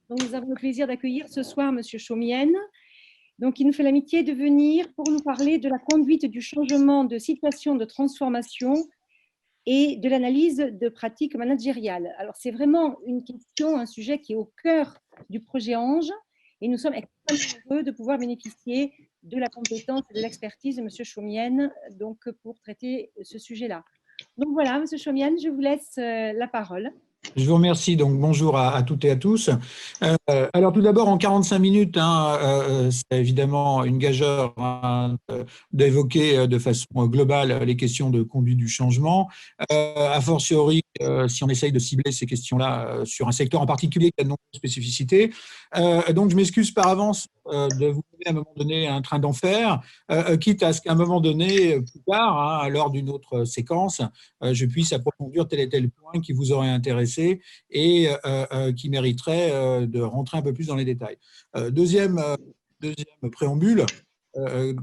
Donc, nous avons le plaisir d'accueillir ce soir Monsieur Chaumienne. Donc, il nous fait l'amitié de venir pour nous parler de la conduite du changement de situation de transformation et de l'analyse de pratiques managériales. Alors, c'est vraiment une question, un sujet qui est au cœur du projet Ange et nous sommes extrêmement heureux de pouvoir bénéficier de la compétence et de l'expertise de Monsieur Chaumienne donc, pour traiter ce sujet-là. Donc voilà, Monsieur Chaumienne, je vous laisse la parole. Je vous remercie. Donc, bonjour à toutes et à tous. Alors, tout d'abord, en 45 minutes, c'est évidemment une gageure d'évoquer de façon globale les questions de conduite du changement. A fortiori, si on essaye de cibler ces questions-là sur un secteur en particulier qui a de nombreuses spécificités. Donc, je m'excuse par avance de vous donner à un moment donné un train d'enfer, quitte à ce qu'à un moment donné, plus tard, lors d'une autre séquence, je puisse approfondir tel et tel point qui vous aurait intéressé et qui mériterait de rentrer un peu plus dans les détails. Deuxième préambule,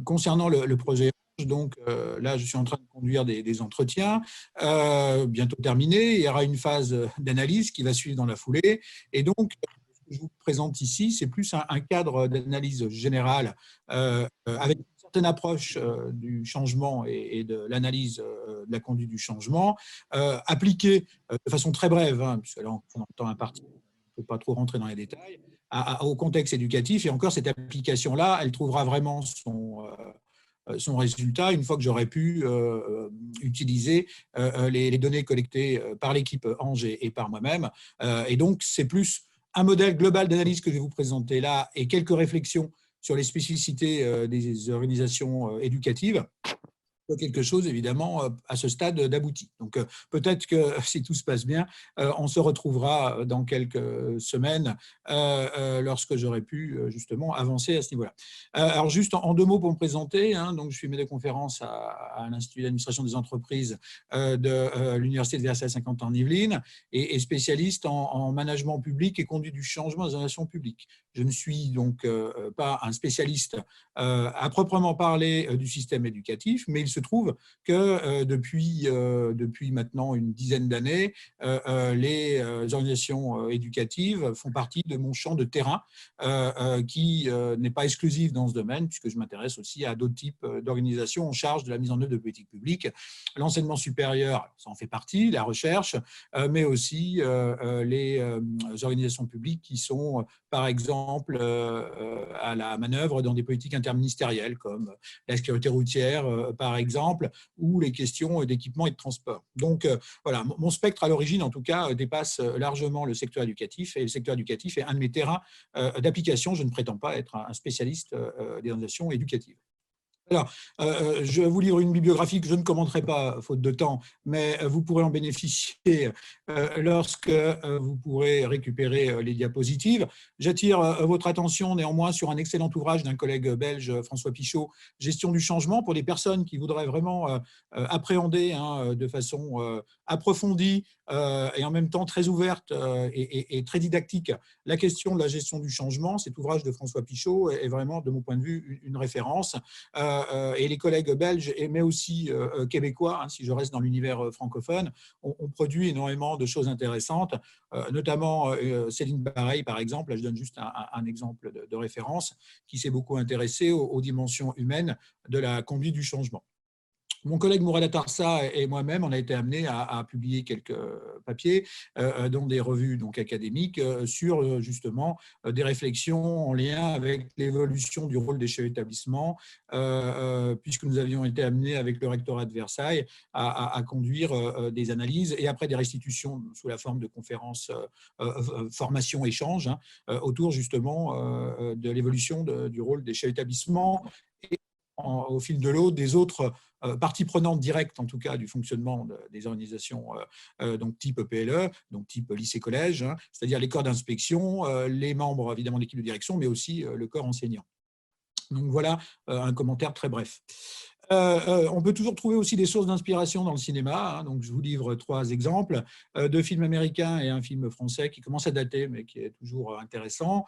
concernant le projet Ange, donc là, je suis en train de conduire des entretiens, bientôt terminés. Il y aura une phase d'analyse qui va suivre dans la foulée. Et donc, ce que je vous présente ici, c'est plus un cadre d'analyse générale avec une certaine approche du changement et de l'analyse de la conduite du changement, appliquée de façon très brève, puisque là, on entend un parti, on ne peut pas trop rentrer dans les détails, au contexte éducatif. Et encore, cette application-là, elle trouvera vraiment son résultat une fois que j'aurai pu utiliser les données collectées par l'équipe Ange et par moi-même. Et donc, c'est plus un modèle global d'analyse que je vais vous présenter là et quelques réflexions sur les spécificités des organisations éducatives. Quelque chose, évidemment, à ce stade d'abouti. Donc, peut-être que si tout se passe bien, on se retrouvera dans quelques semaines lorsque j'aurai pu, justement, avancer à ce niveau-là. Alors, juste en deux mots pour me présenter, donc, je suis maître de conférence à l'Institut d'administration des entreprises de l'Université de Versailles 50 ans en Yvelines et spécialiste en management public et conduite du changement des organisations publiques. Je ne suis donc pas un spécialiste à proprement parler du système éducatif, mais il se trouve que depuis maintenant une dizaine d'années, les organisations éducatives font partie de mon champ de terrain qui n'est pas exclusif dans ce domaine, puisque je m'intéresse aussi à d'autres types d'organisations en charge de la mise en œuvre de politiques publiques. L'enseignement supérieur, ça en fait partie, la recherche, mais aussi les organisations publiques qui sont, par exemple, à la manœuvre dans des politiques interministérielles, comme la sécurité routière, par exemple, ou les questions d'équipement et de transport. Donc, voilà, mon spectre, à l'origine, en tout cas, dépasse largement le secteur éducatif, et le secteur éducatif est un de mes terrains d'application. Je ne prétends pas être un spécialiste des organisations éducatives. Alors, je vous livre une bibliographie que je ne commenterai pas, faute de temps, mais vous pourrez en bénéficier lorsque vous pourrez récupérer les diapositives. J'attire votre attention néanmoins sur un excellent ouvrage d'un collègue belge, François Pichot, Gestion du changement, pour des personnes qui voudraient vraiment appréhender de façon approfondie et en même temps très ouverte et très didactique la question de la gestion du changement. Cet ouvrage de François Pichot est vraiment, de mon point de vue, une référence. Et les collègues belges, mais aussi québécois, si je reste dans l'univers francophone, ont produit énormément de choses intéressantes, notamment Céline Bareil, par exemple. Là, je donne juste un exemple de référence, qui s'est beaucoup intéressée aux dimensions humaines de la conduite du changement. Mon collègue Mourad Atarsa et moi-même, on a été amenés à publier quelques papiers dans des revues donc, académiques sur justement des réflexions en lien avec l'évolution du rôle des chefs d'établissement, puisque nous avions été amenés avec le rectorat de Versailles à conduire des analyses et après des restitutions sous la forme de conférences formation-échange autour justement de l'évolution du rôle des chefs d'établissement et au fil de l'eau des autres parties prenantes directes, en tout cas, du fonctionnement des organisations donc type PLE, donc type lycée-collège, c'est-à-dire les corps d'inspection, les membres évidemment de l'équipe de direction, mais aussi le corps enseignant. Donc voilà un commentaire très bref. On peut toujours trouver aussi des sources d'inspiration dans le cinéma. Donc, je vous livre 3 exemples, 2 films américains et un film français qui commence à dater, mais qui est toujours intéressant,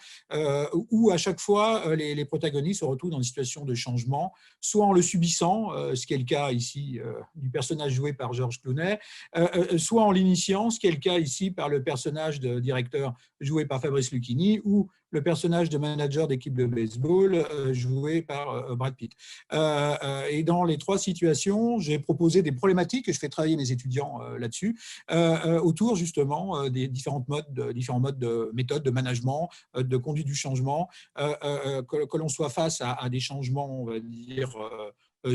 où à chaque fois, les protagonistes se retrouvent dans une situation de changement, soit en le subissant, ce qui est le cas ici du personnage joué par George Clooney, soit en l'initiant, ce qui est le cas ici par le personnage de directeur joué par Fabrice Lucchini, ou le personnage de manager d'équipe de baseball joué par Brad Pitt. Et dans les 3 situations, j'ai proposé des problématiques, et je fais travailler mes étudiants là-dessus, autour justement des différents modes de méthodes de management, de conduite du changement, que l'on soit face à des changements, on va dire,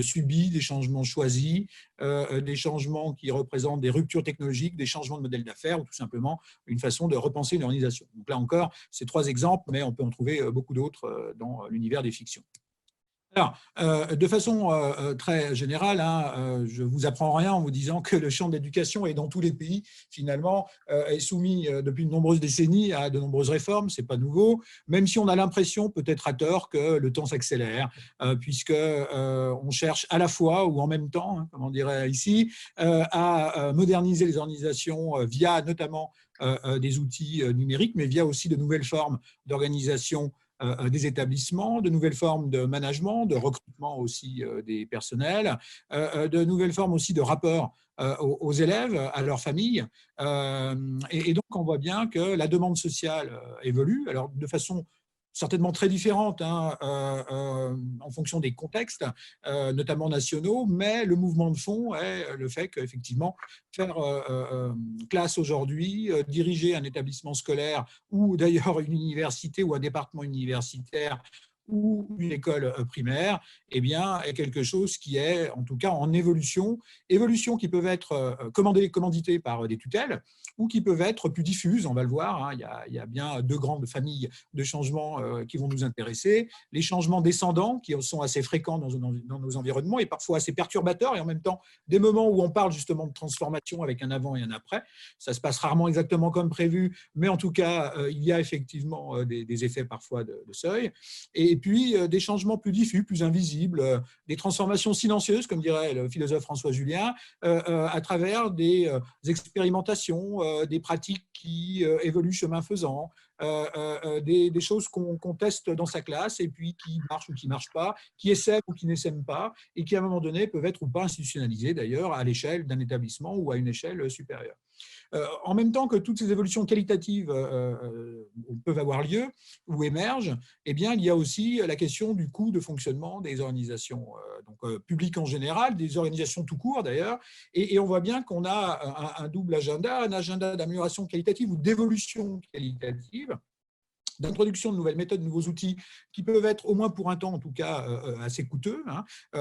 subis, des changements choisis, des changements qui représentent des ruptures technologiques, des changements de modèle d'affaires ou tout simplement une façon de repenser une organisation. Donc là encore, c'est 3 exemples, mais on peut en trouver beaucoup d'autres dans l'univers des fictions. Alors, de façon très générale, je ne vous apprends rien en vous disant que le champ de l'éducation est dans tous les pays, finalement, est soumis depuis de nombreuses décennies à de nombreuses réformes, ce n'est pas nouveau, même si on a l'impression, peut-être à tort, que le temps s'accélère, puisqu'on cherche à la fois ou en même temps, comme on dirait ici, à moderniser les organisations via notamment des outils numériques, mais via aussi de nouvelles formes d'organisation des établissements, de nouvelles formes de management, de recrutement aussi des personnels, de nouvelles formes aussi de rapport aux élèves, à leurs familles. Et donc, on voit bien que la demande sociale évolue, alors de façon certainement très différente en fonction des contextes, notamment nationaux, mais le mouvement de fond est le fait qu'effectivement, faire classe aujourd'hui, diriger un établissement scolaire ou d'ailleurs une université ou un département universitaire ou une école primaire, eh bien, est quelque chose qui est en tout cas en évolution qui peuvent être commanditées par des tutelles ou qui peuvent être plus diffuses, on va le voir. Il y a bien 2 grandes familles de changements qui vont nous intéresser. Les changements descendants, qui sont assez fréquents dans nos environnements et parfois assez perturbateurs, et en même temps, des moments où on parle justement de transformation avec un avant et un après. Ça se passe rarement exactement comme prévu, mais en tout cas, il y a effectivement des effets parfois de seuil. Et puis, des changements plus diffus, plus invisibles, des transformations silencieuses, comme dirait le philosophe François Julien, à travers des expérimentations, des pratiques qui évoluent chemin faisant, des choses qu'on teste dans sa classe et puis qui marchent ou qui ne marchent pas, qui essaiment ou qui n'essaiment pas, et qui à un moment donné peuvent être ou pas institutionnalisées d'ailleurs à l'échelle d'un établissement ou à une échelle supérieure. En même temps que toutes ces évolutions qualitatives peuvent avoir lieu ou émergent, eh bien, il y a aussi la question du coût de fonctionnement des organisations publiques en général, des organisations tout court d'ailleurs, et on voit bien qu'on a un double agenda, un agenda d'amélioration qualitative ou d'évolution qualitative, d'introduction de nouvelles méthodes, de nouveaux outils qui peuvent être, au moins pour un temps en tout cas, assez coûteux,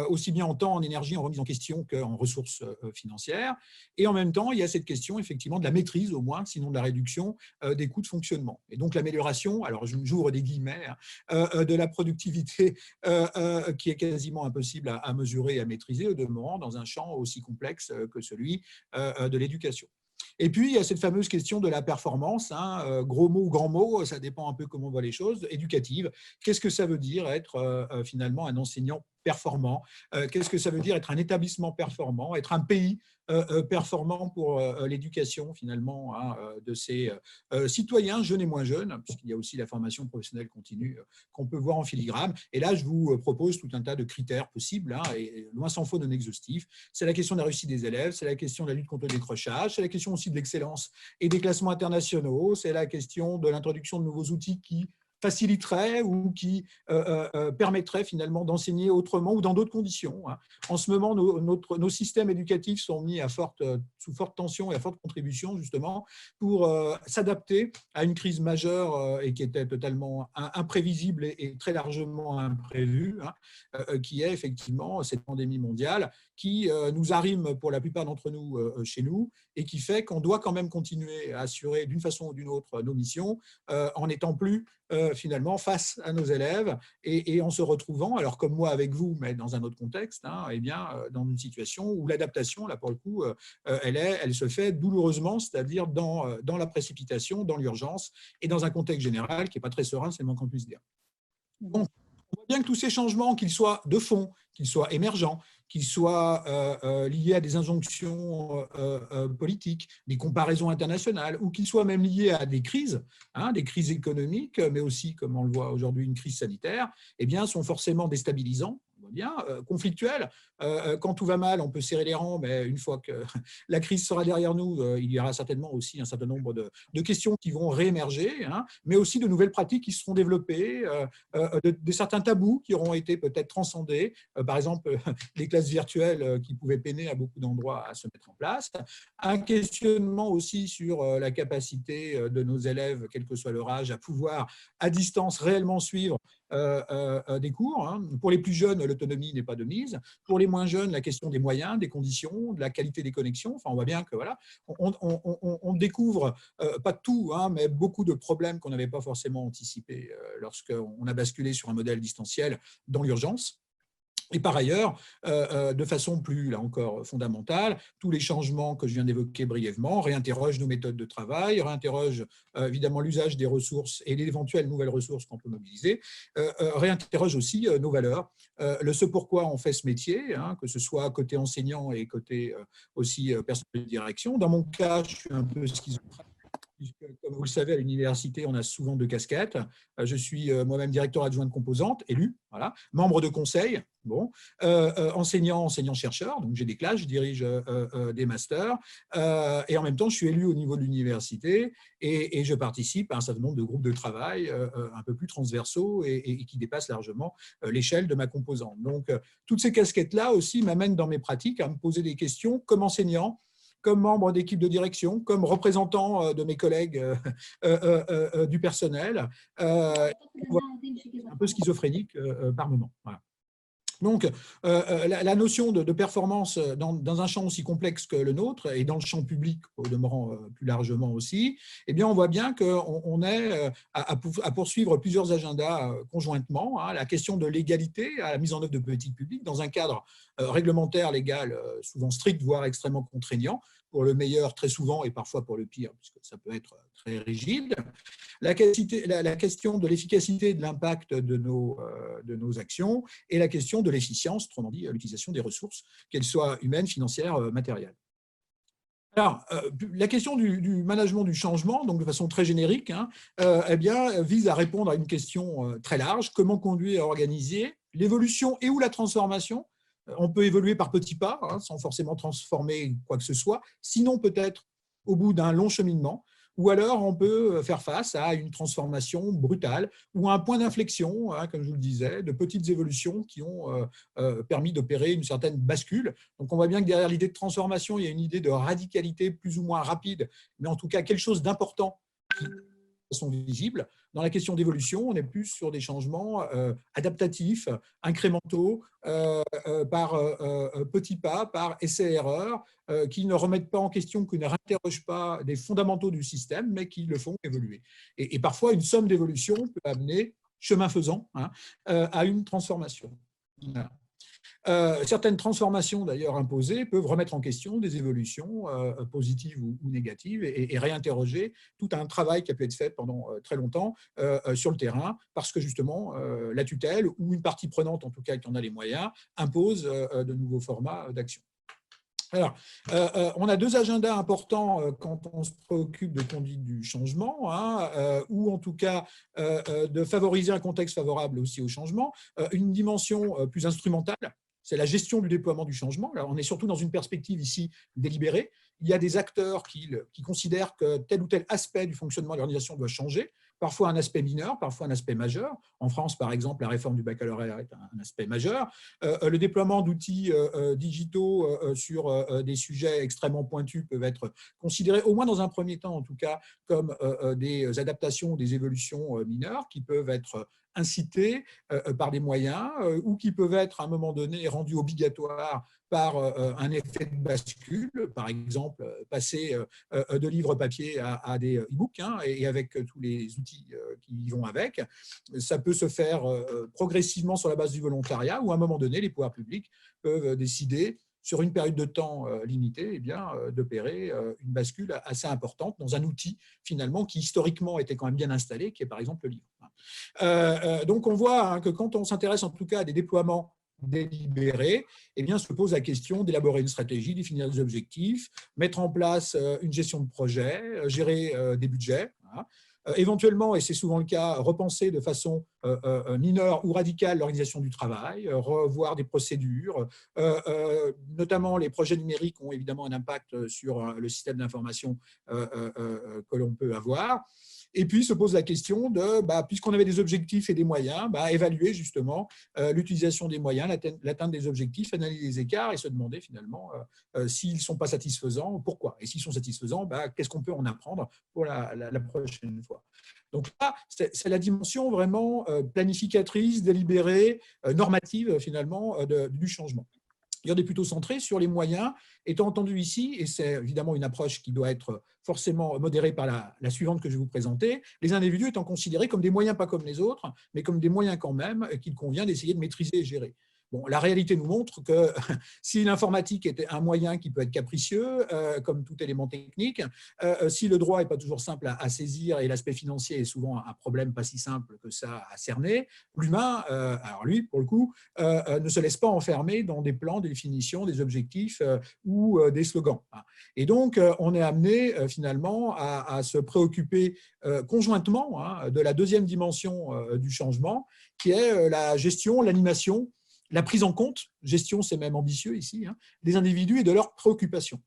aussi bien en temps, en énergie, en remise en question qu'en ressources financières. Et en même temps, il y a cette question effectivement de la maîtrise, au moins, sinon de la réduction des coûts de fonctionnement. Et donc l'amélioration, alors j'ouvre des guillemets, de la productivité qui est quasiment impossible à mesurer et à maîtriser, au demeurant, dans un champ aussi complexe que celui de l'éducation. Et puis, il y a cette fameuse question de la performance, gros mot ou grand mot, ça dépend un peu comment on voit les choses, éducative. Qu'est-ce que ça veut dire être finalement un enseignant performant? Qu'est-ce que ça veut dire être un établissement performant, être un pays performant pour l'éducation finalement de ses citoyens, jeunes et moins jeunes, puisqu'il y a aussi la formation professionnelle continue qu'on peut voir en filigrane. Et là, je vous propose tout un tas de critères possibles, et loin s'en faut non exhaustifs. C'est la question de la réussite des élèves, c'est la question de la lutte contre le décrochage, c'est la question aussi de l'excellence et des classements internationaux, c'est la question de l'introduction de nouveaux outils qui faciliterait ou qui permettrait finalement d'enseigner autrement ou dans d'autres conditions. En ce moment, nos systèmes éducatifs sont mis sous forte tension et à forte contribution justement pour s'adapter à une crise majeure et qui était totalement imprévisible et très largement imprévue, qui est effectivement cette pandémie mondiale qui nous arrime pour la plupart d'entre nous chez nous et qui fait qu'on doit quand même continuer à assurer d'une façon ou d'une autre nos missions en n'étant plus finalement face à nos élèves et en se retrouvant, alors comme moi avec vous, mais dans un autre contexte, eh bien, dans une situation où l'adaptation, là pour le coup, elle se fait douloureusement, c'est-à-dire dans la précipitation, dans l'urgence et dans un contexte général qui n'est pas très serein, c'est le moins qu'on puisse dire. Donc, on voit bien que tous ces changements, qu'ils soient de fond, qu'ils soient émergents, qu'ils soient liés à des injonctions politiques, des comparaisons internationales, ou qu'ils soient même liés à des crises économiques, mais aussi, comme on le voit aujourd'hui, une crise sanitaire, eh bien, sont forcément déstabilisants, bien, conflictuels. Quand tout va mal, on peut serrer les rangs, mais une fois que la crise sera derrière nous, il y aura certainement aussi un certain nombre de questions qui vont réémerger, mais aussi de nouvelles pratiques qui seront développées, de certains tabous qui auront été peut-être transcendés, par exemple les classes virtuelles qui pouvaient peiner à beaucoup d'endroits à se mettre en place, un questionnement aussi sur la capacité de nos élèves, quel que soit leur âge, à pouvoir à distance réellement suivre des cours. Pour les plus jeunes, l'autonomie n'est pas de mise. Pour les moins jeunes, la question des moyens, des conditions, de la qualité des connexions. Enfin, on voit bien que voilà, on découvre pas tout, mais beaucoup de problèmes qu'on n'avait pas forcément anticipés lorsqu'on a basculé sur un modèle distanciel dans l'urgence. Et par ailleurs, de façon plus, là encore, fondamentale, tous les changements que je viens d'évoquer brièvement réinterrogent nos méthodes de travail, réinterrogent évidemment l'usage des ressources et l'éventuelle nouvelle ressource qu'on peut mobiliser, réinterrogent aussi nos valeurs, ce pourquoi on fait ce métier, que ce soit côté enseignant et côté aussi personnel de direction. Dans mon cas, je suis un peu schizophrène, puisque, comme vous le savez, à l'université, on a souvent deux casquettes. Je suis moi-même directeur adjoint de composante, élu, voilà, membre de conseil, bon, enseignant-chercheur, donc j'ai des classes, je dirige des masters, et en même temps, je suis élu au niveau de l'université et je participe à un certain nombre de groupes de travail un peu plus transversaux et qui dépassent largement l'échelle de ma composante. Donc, toutes ces casquettes-là aussi m'amènent dans mes pratiques à me poser des questions comme enseignant, comme membre d'équipe de direction, comme représentant de mes collègues du personnel, un peu schizophrénique par moment. Voilà. Donc, la notion de performance dans un champ aussi complexe que le nôtre et dans le champ public, au demeurant plus largement aussi, eh bien, on voit bien qu'on est à poursuivre plusieurs agendas conjointement. La question de l'égalité à la mise en œuvre de politiques publiques dans un cadre réglementaire, légal, souvent strict, voire extrêmement contraignant, pour le meilleur très souvent et parfois pour le pire, puisque ça peut être très rigide. La question de l'efficacité et de l'impact de nos actions et la question de l'efficience, autrement dit l'utilisation des ressources, qu'elles soient humaines, financières, matérielles. Alors, la question du management du changement, donc de façon très générique, eh bien, vise à répondre à une question très large: comment conduire et organiser l'évolution et ou la transformation. On peut évoluer par petits pas, sans forcément transformer quoi que ce soit, sinon peut-être au bout d'un long cheminement, ou alors on peut faire face à une transformation brutale ou à un point d'inflexion, comme je vous le disais, de petites évolutions qui ont permis d'opérer une certaine bascule. Donc on voit bien que derrière l'idée de transformation, il y a une idée de radicalité plus ou moins rapide, mais en tout cas quelque chose d'important qui sont visibles. Dans la question d'évolution, on est plus sur des changements adaptatifs, incrémentaux, par petits pas, par essais-erreurs, qui ne remettent pas en question, qui ne réinterrogent pas des fondamentaux du système, mais qui le font évoluer. Et parfois, une somme d'évolution peut amener, chemin faisant, à une transformation. Voilà. Certaines transformations d'ailleurs imposées peuvent remettre en question des évolutions positives ou négatives et réinterroger tout un travail qui a pu être fait pendant très longtemps sur le terrain, parce que justement la tutelle ou une partie prenante, en tout cas qui en a les moyens, impose de nouveaux formats d'action. Alors, on a deux agendas importants quand on se préoccupe de conduite du changement, ou en tout cas de favoriser un contexte favorable aussi au changement. Une dimension plus instrumentale, c'est la gestion du déploiement du changement. Là, on est surtout dans une perspective ici délibérée. Il y a des acteurs qui considèrent que tel ou tel aspect du fonctionnement de l'organisation doit changer, parfois un aspect mineur, parfois un aspect majeur. En France, par exemple, la réforme du baccalauréat est un aspect majeur. Le déploiement d'outils digitaux sur des sujets extrêmement pointus peuvent être considérés, au moins dans un premier temps en tout cas, comme des adaptations ou des évolutions mineures qui peuvent être incitées par des moyens ou qui peuvent être à un moment donné rendus obligatoires par un effet de bascule, par exemple passer de livres papier à des e-books, et avec tous les outils qui y vont avec. Ça peut se faire progressivement sur la base du volontariat, ou à un moment donné, les pouvoirs publics peuvent décider, sur une période de temps limitée, d'opérer une bascule assez importante dans un outil finalement qui historiquement était quand même bien installé, qui est par exemple le livre. Donc on voit que quand on s'intéresse en tout cas à des déploiements délibéré, eh bien, se pose la question d'élaborer une stratégie, définir des objectifs, mettre en place une gestion de projet, gérer des budgets. Voilà. Éventuellement, et c'est souvent le cas, repenser de façon mineure ou radicale l'organisation du travail, revoir des procédures, notamment les projets numériques ont évidemment un impact sur le système d'information que l'on peut avoir. Et puis se pose la question de, puisqu'on avait des objectifs et des moyens, évaluer justement l'utilisation des moyens, l'atteinte des objectifs, analyser les écarts et se demander finalement s'ils ne sont pas satisfaisants, pourquoi. Et s'ils sont satisfaisants, qu'est-ce qu'on peut en apprendre pour la prochaine fois. Donc là, c'est la dimension vraiment planificatrice, délibérée, normative finalement du changement. Il est plutôt centré sur les moyens, étant entendu ici, et c'est évidemment une approche qui doit être forcément modérée par la suivante que je vais vous présenter, les individus étant considérés comme des moyens pas comme les autres, mais comme des moyens quand même qu'il convient d'essayer de maîtriser et gérer. Bon, la réalité nous montre que si l'informatique était un moyen qui peut être capricieux, comme tout élément technique, si le droit n'est pas toujours simple à saisir et l'aspect financier est souvent un problème pas si simple que ça à cerner, l'humain, alors lui, pour le coup, ne se laisse pas enfermer dans des plans, des définitions, des objectifs ou des slogans. Et donc, on est amené finalement à se préoccuper conjointement de la deuxième dimension du changement, qui est la gestion, l'animation, la prise en compte, gestion c'est même ambitieux ici, des individus et de leurs préoccupations.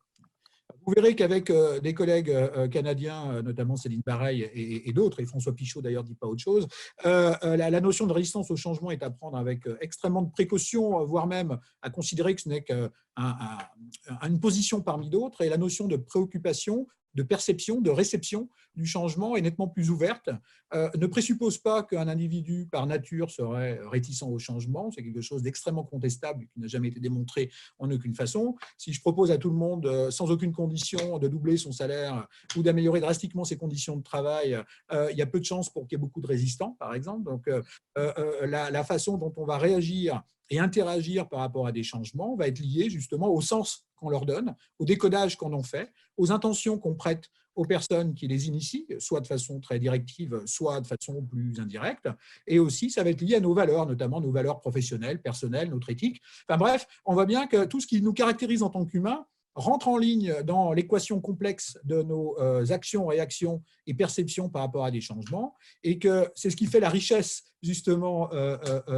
Vous verrez qu'avec des collègues canadiens, notamment Céline Bareil et d'autres, et François Pichot d'ailleurs ne dit pas autre chose, la notion de résistance au changement est à prendre avec extrêmement de précaution, voire même à considérer que ce n'est qu'une position parmi d'autres, et la notion de préoccupation, de perception, de réception du changement est nettement plus ouverte, ne présuppose pas qu'un individu par nature serait réticent au changement, c'est quelque chose d'extrêmement contestable qui n'a jamais été démontré en aucune façon. Si je propose à tout le monde, sans aucune condition, de doubler son salaire ou d'améliorer drastiquement ses conditions de travail, il y a peu de chances pour qu'il y ait beaucoup de résistants, par exemple. Donc, la façon dont on va réagir et interagir par rapport à des changements va être liée justement au sens qu'on leur donne, au décodage qu'on en fait, aux intentions qu'on prête aux personnes qui les initient, soit de façon très directive, soit de façon plus indirecte. Et aussi, ça va être lié à nos valeurs, notamment nos valeurs professionnelles, personnelles, notre éthique. Enfin bref, on voit bien que tout ce qui nous caractérise en tant qu'humains rentre en ligne dans l'équation complexe de nos actions, réactions et perceptions par rapport à des changements, et que c'est ce qui fait la richesse justement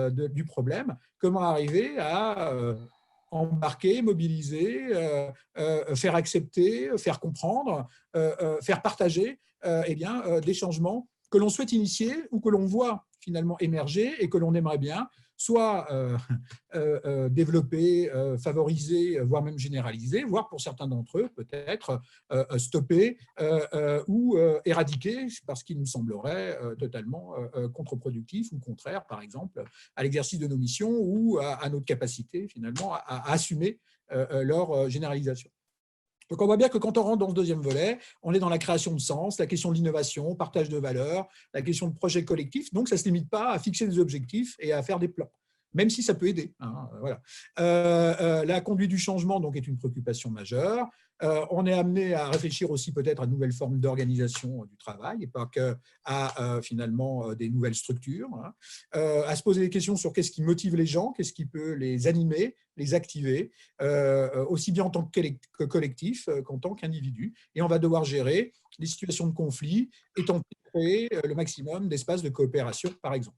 du problème. Comment arriver à embarquer, mobiliser, faire accepter, faire comprendre, faire partager des changements que l'on souhaite initier ou que l'on voit finalement émerger et que l'on aimerait bien soit développer, favoriser, voire même généraliser, voire pour certains d'entre eux peut-être stopper ou éradiquer parce qu'il nous semblerait totalement contre-productif ou contraire, par exemple, à l'exercice de nos missions ou à notre capacité finalement à assumer leur généralisation. Donc, on voit bien que quand on rentre dans ce deuxième volet, on est dans la création de sens, la question de l'innovation, partage de valeurs, la question de projet collectif. Donc, ça ne se limite pas à fixer des objectifs et à faire des plans, même si ça peut aider. Voilà. La conduite du changement donc, est une préoccupation majeure. On est amené à réfléchir aussi peut-être à de nouvelles formes d'organisation du travail et pas qu'à finalement des nouvelles structures, à se poser des questions sur qu'est-ce qui motive les gens, qu'est-ce qui peut les animer, les activer, aussi bien en tant que collectif qu'en tant qu'individu. Et on va devoir gérer les situations de conflit et tenter de créer le maximum d'espaces de coopération, par exemple.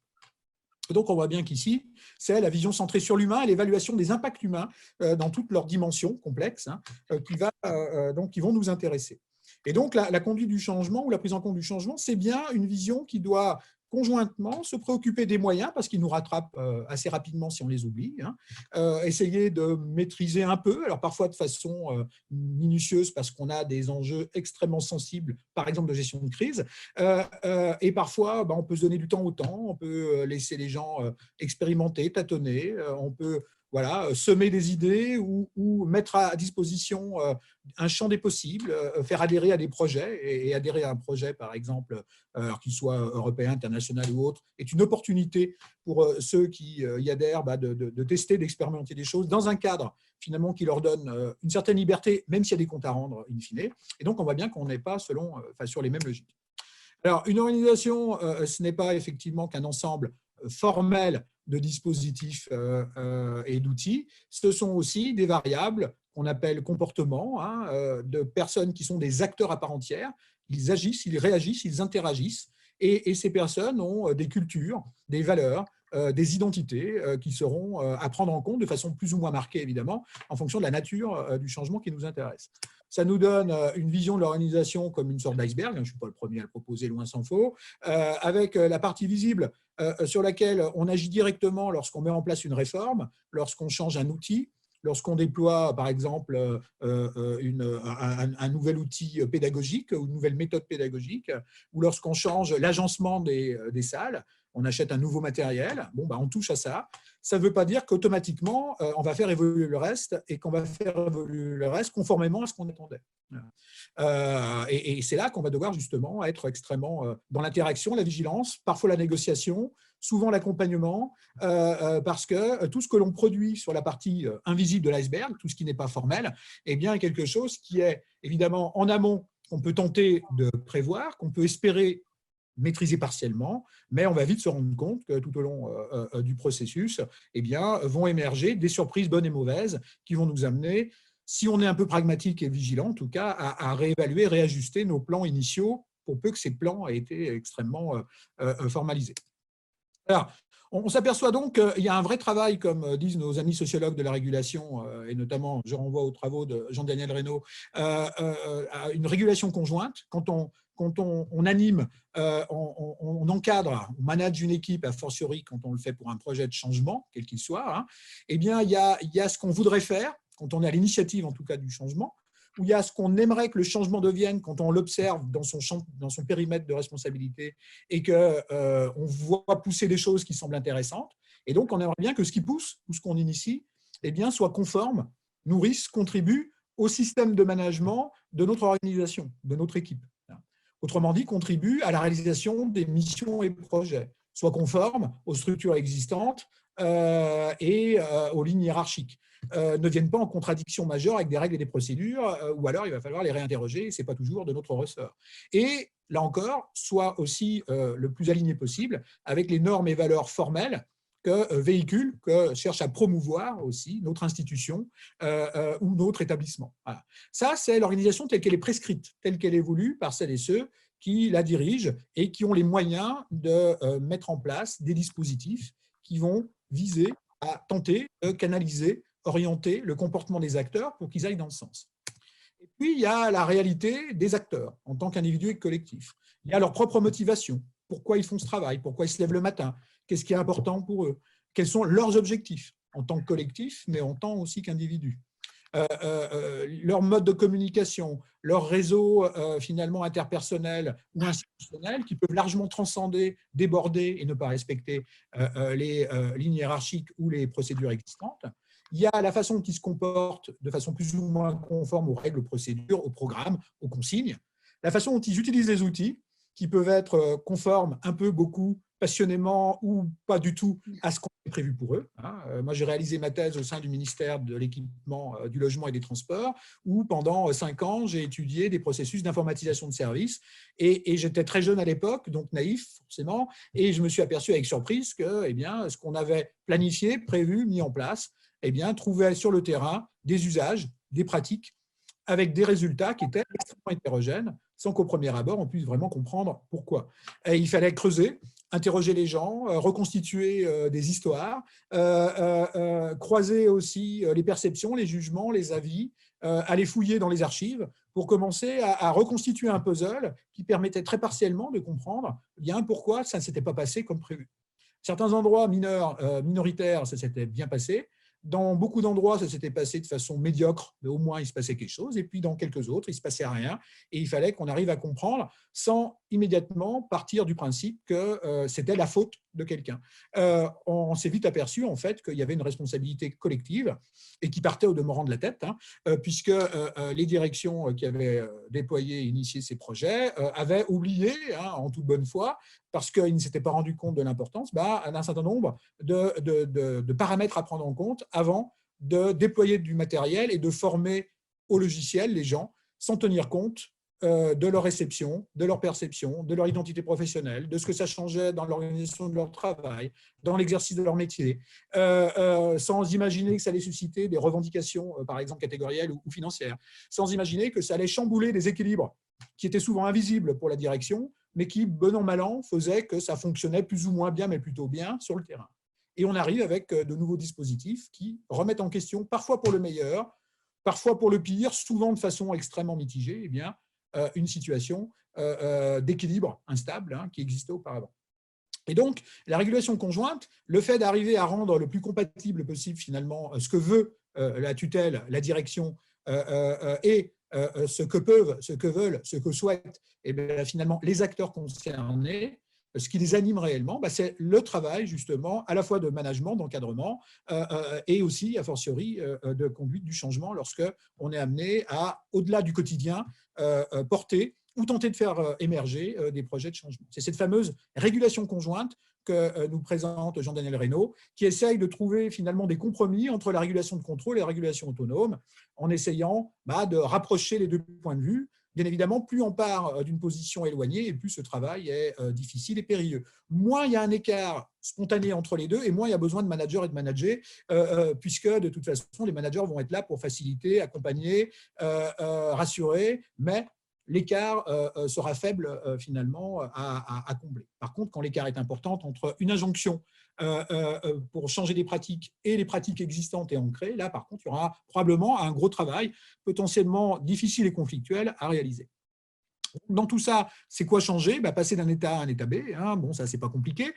Donc, on voit bien qu'ici, c'est la vision centrée sur l'humain et l'évaluation des impacts humains dans toutes leurs dimensions complexes qui vont nous intéresser. Et donc, la conduite du changement ou la prise en compte du changement, c'est bien une vision qui doit conjointement se préoccuper des moyens parce qu'ils nous rattrapent assez rapidement si on les oublie, essayer de maîtriser un peu, alors parfois de façon minutieuse parce qu'on a des enjeux extrêmement sensibles, par exemple de gestion de crise, et parfois on peut se donner du temps au temps, on peut laisser les gens expérimenter, tâtonner, on peut semer des idées ou mettre à disposition un champ des possibles, faire adhérer à des projets. Et adhérer à un projet, par exemple, qu'il soit européen, international ou autre, est une opportunité pour ceux qui y adhèrent de tester, d'expérimenter des choses dans un cadre finalement qui leur donne une certaine liberté, même s'il y a des comptes à rendre in fine. Et donc, on voit bien qu'on n'est pas sur les mêmes logiques. Alors, une organisation, ce n'est pas effectivement qu'un ensemble formelles de dispositifs et d'outils. Ce sont aussi des variables qu'on appelle comportements, de personnes qui sont des acteurs à part entière. Ils agissent, ils réagissent, ils interagissent. Et ces personnes ont des cultures, des valeurs, des identités qui seront à prendre en compte de façon plus ou moins marquée, évidemment, en fonction de la nature du changement qui nous intéresse. Ça nous donne une vision de l'organisation comme une sorte d'iceberg, je ne suis pas le premier à le proposer, loin s'en faut, avec la partie visible sur laquelle on agit directement lorsqu'on met en place une réforme, lorsqu'on change un outil, lorsqu'on déploie, par exemple, un nouvel outil pédagogique ou une nouvelle méthode pédagogique, ou lorsqu'on change l'agencement des salles, on achète un nouveau matériel, on touche à ça. Ça ne veut pas dire qu'automatiquement, on va faire évoluer le reste et qu'on va faire évoluer le reste conformément à ce qu'on attendait. Et c'est là qu'on va devoir justement être extrêmement dans l'interaction, la vigilance, parfois la négociation, souvent l'accompagnement, parce que tout ce que l'on produit sur la partie invisible de l'iceberg, tout ce qui n'est pas formel, est bien quelque chose qui est évidemment en amont, qu'on peut tenter de prévoir, qu'on peut espérer maîtriser partiellement, mais on va vite se rendre compte que tout au long du processus, vont émerger des surprises bonnes et mauvaises qui vont nous amener, si on est un peu pragmatique et vigilant, en tout cas, à réévaluer, réajuster nos plans initiaux pour peu que ces plans aient été extrêmement formalisés. Alors, on s'aperçoit donc qu'il y a un vrai travail, comme disent nos amis sociologues de la régulation, et notamment, je renvoie aux travaux de Jean-Daniel Reynaud, à une régulation conjointe. Quand on anime, on encadre, on manage une équipe, a fortiori quand on le fait pour un projet de changement, quel qu'il soit, il y a ce qu'on voudrait faire, quand on est à l'initiative en tout cas du changement, où il y a ce qu'on aimerait que le changement devienne quand on l'observe dans son périmètre de responsabilité et qu'on voit pousser des choses qui semblent intéressantes. Et donc, on aimerait bien que ce qui pousse ou ce qu'on initie soit conforme, nourrisse, contribue au système de management de notre organisation, de notre équipe. Autrement dit, contribue à la réalisation des missions et projets, soit conforme aux structures existantes et aux lignes hiérarchiques. Ne viennent pas en contradiction majeure avec des règles et des procédures, ou alors il va falloir les réinterroger, ce n'est pas toujours de notre ressort. Et là encore, soit aussi le plus aligné possible avec les normes et valeurs formelles que véhicule, que cherche à promouvoir aussi notre institution ou notre établissement. Voilà. Ça, c'est l'organisation telle qu'elle est prescrite, telle qu'elle est voulue par celles et ceux qui la dirigent et qui ont les moyens de mettre en place des dispositifs qui vont viser à tenter de canaliser, orienter le comportement des acteurs pour qu'ils aillent dans ce sens. Et puis, il y a la réalité des acteurs en tant qu'individus et collectifs. Il y a leur propre motivation. Pourquoi ils font ce travail? Pourquoi ils se lèvent le matin? Qu'est-ce qui est important pour eux? Quels sont leurs objectifs en tant que collectif, mais en tant aussi qu'individu? Leur mode de communication, leur réseau finalement interpersonnel ou institutionnel qui peuvent largement transcender, déborder et ne pas respecter les lignes hiérarchiques ou les procédures existantes. Il y a la façon dont ils se comportent de façon plus ou moins conforme aux règles, aux procédures, aux programmes, aux consignes. La façon dont ils utilisent les outils qui peuvent être conformes un peu, beaucoup, passionnément ou pas du tout à ce qu'on a prévu pour eux. Moi, j'ai réalisé ma thèse au sein du ministère de l'Équipement, du Logement et des Transports, où pendant 5 ans, j'ai étudié des processus d'informatisation de services. Et j'étais très jeune à l'époque, donc naïf forcément, et je me suis aperçu avec surprise que ce qu'on avait planifié, prévu, mis en place, trouvait sur le terrain des usages, des pratiques, avec des résultats qui étaient extrêmement hétérogènes, sans qu'au premier abord, on puisse vraiment comprendre pourquoi. Et il fallait creuser, interroger les gens, reconstituer des histoires, croiser aussi les perceptions, les jugements, les avis, aller fouiller dans les archives pour commencer à reconstituer un puzzle qui permettait très partiellement de comprendre pourquoi ça ne s'était pas passé comme prévu. Certains endroits minoritaires, ça s'était bien passé. Dans beaucoup d'endroits, ça s'était passé de façon médiocre, mais au moins il se passait quelque chose. Et puis dans quelques autres, il ne se passait rien. Et il fallait qu'on arrive à comprendre sans immédiatement partir du principe que c'était la faute de quelqu'un. On s'est vite aperçu en fait qu'il y avait une responsabilité collective et qui partait au demeurant de la tête, puisque les directions qui avaient déployé et initié ces projets avaient oublié, en toute bonne foi, parce qu'ils ne s'étaient pas rendus compte de l'importance, d'un certain nombre de paramètres à prendre en compte avant de déployer du matériel et de former au logiciel les gens, sans tenir compte de leur réception, de leur perception, de leur identité professionnelle, de ce que ça changeait dans l'organisation de leur travail, dans l'exercice de leur métier, sans imaginer que ça allait susciter des revendications, par exemple catégorielles ou financières, sans imaginer que ça allait chambouler des équilibres qui étaient souvent invisibles pour la direction, mais qui, bon an, mal an, faisaient que ça fonctionnait plus ou moins bien, mais plutôt bien sur le terrain. Et on arrive avec de nouveaux dispositifs qui remettent en question, parfois pour le meilleur, parfois pour le pire, souvent de façon extrêmement mitigée, eh bien, une situation d'équilibre instable qui existait auparavant. Et donc, la régulation conjointe, le fait d'arriver à rendre le plus compatible possible, finalement, ce que veut la tutelle, la direction, et ce que peuvent, ce que veulent, ce que souhaitent, et bien, finalement, les acteurs concernés, ce qui les anime réellement, c'est le travail, justement, à la fois de management, d'encadrement, et aussi, a fortiori, de conduite du changement lorsqu'on est amené à, au-delà du quotidien, porter ou tenter de faire émerger des projets de changement. C'est cette fameuse régulation conjointe que nous présente Jean-Daniel Reynaud, qui essaye de trouver finalement des compromis entre la régulation de contrôle et la régulation autonome, en essayant de rapprocher les deux points de vue. Bien évidemment, plus on part d'une position éloignée, et plus ce travail est difficile et périlleux. Moins il y a un écart spontané entre les deux, et moins il y a besoin de managers et de managers, puisque de toute façon, les managers vont être là pour faciliter, accompagner, rassurer, mais l'écart sera faible finalement à combler. Par contre, quand l'écart est important entre une injonction pour changer des pratiques et les pratiques existantes et ancrées, là par contre, il y aura probablement un gros travail potentiellement difficile et conflictuel à réaliser. Dans tout ça, c'est quoi changer? Passer d'un état à un état B, bon, ça, c'est pas compliqué.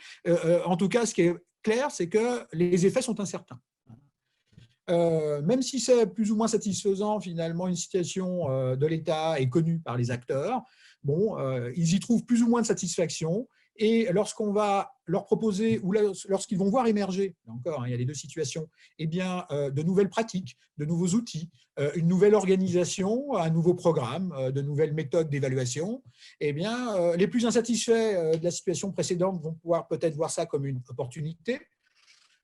En tout cas, ce qui est clair, c'est que les effets sont incertains. Même si c'est plus ou moins satisfaisant, finalement, une situation de l'État est connue par les acteurs, bon, ils y trouvent plus ou moins de satisfaction. Et lorsqu'on va leur proposer, ou lorsqu'ils vont voir émerger, encore, il y a les deux situations, eh bien, de nouvelles pratiques, de nouveaux outils, une nouvelle organisation, un nouveau programme, de nouvelles méthodes d'évaluation, eh bien, les plus insatisfaits de la situation précédente vont pouvoir peut-être voir ça comme une opportunité.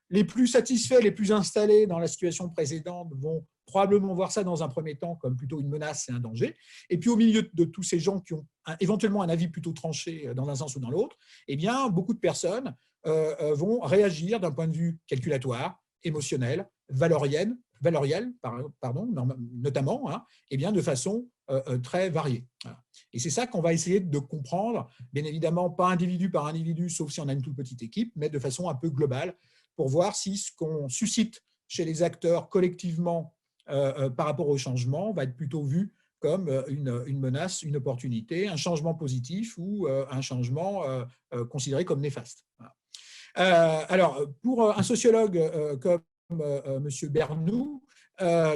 Les plus satisfaits, les plus installés dans la situation précédente vont probablement voir ça dans un premier temps comme plutôt une menace et un danger. Et puis au milieu de tous ces gens qui ont éventuellement un avis plutôt tranché dans un sens ou dans l'autre, eh bien, beaucoup de personnes vont réagir d'un point de vue calculatoire, émotionnel, valoriel, notamment, eh bien, de façon très variée. Voilà. Et c'est ça qu'on va essayer de comprendre, bien évidemment, pas individu par individu, sauf si on a une toute petite équipe, mais de façon un peu globale, pour voir si ce qu'on suscite chez les acteurs collectivement par rapport au changement va être plutôt vu comme une menace, une opportunité, un changement positif ou un changement considéré comme néfaste. Voilà. Alors, pour un sociologue comme M. Bernoux,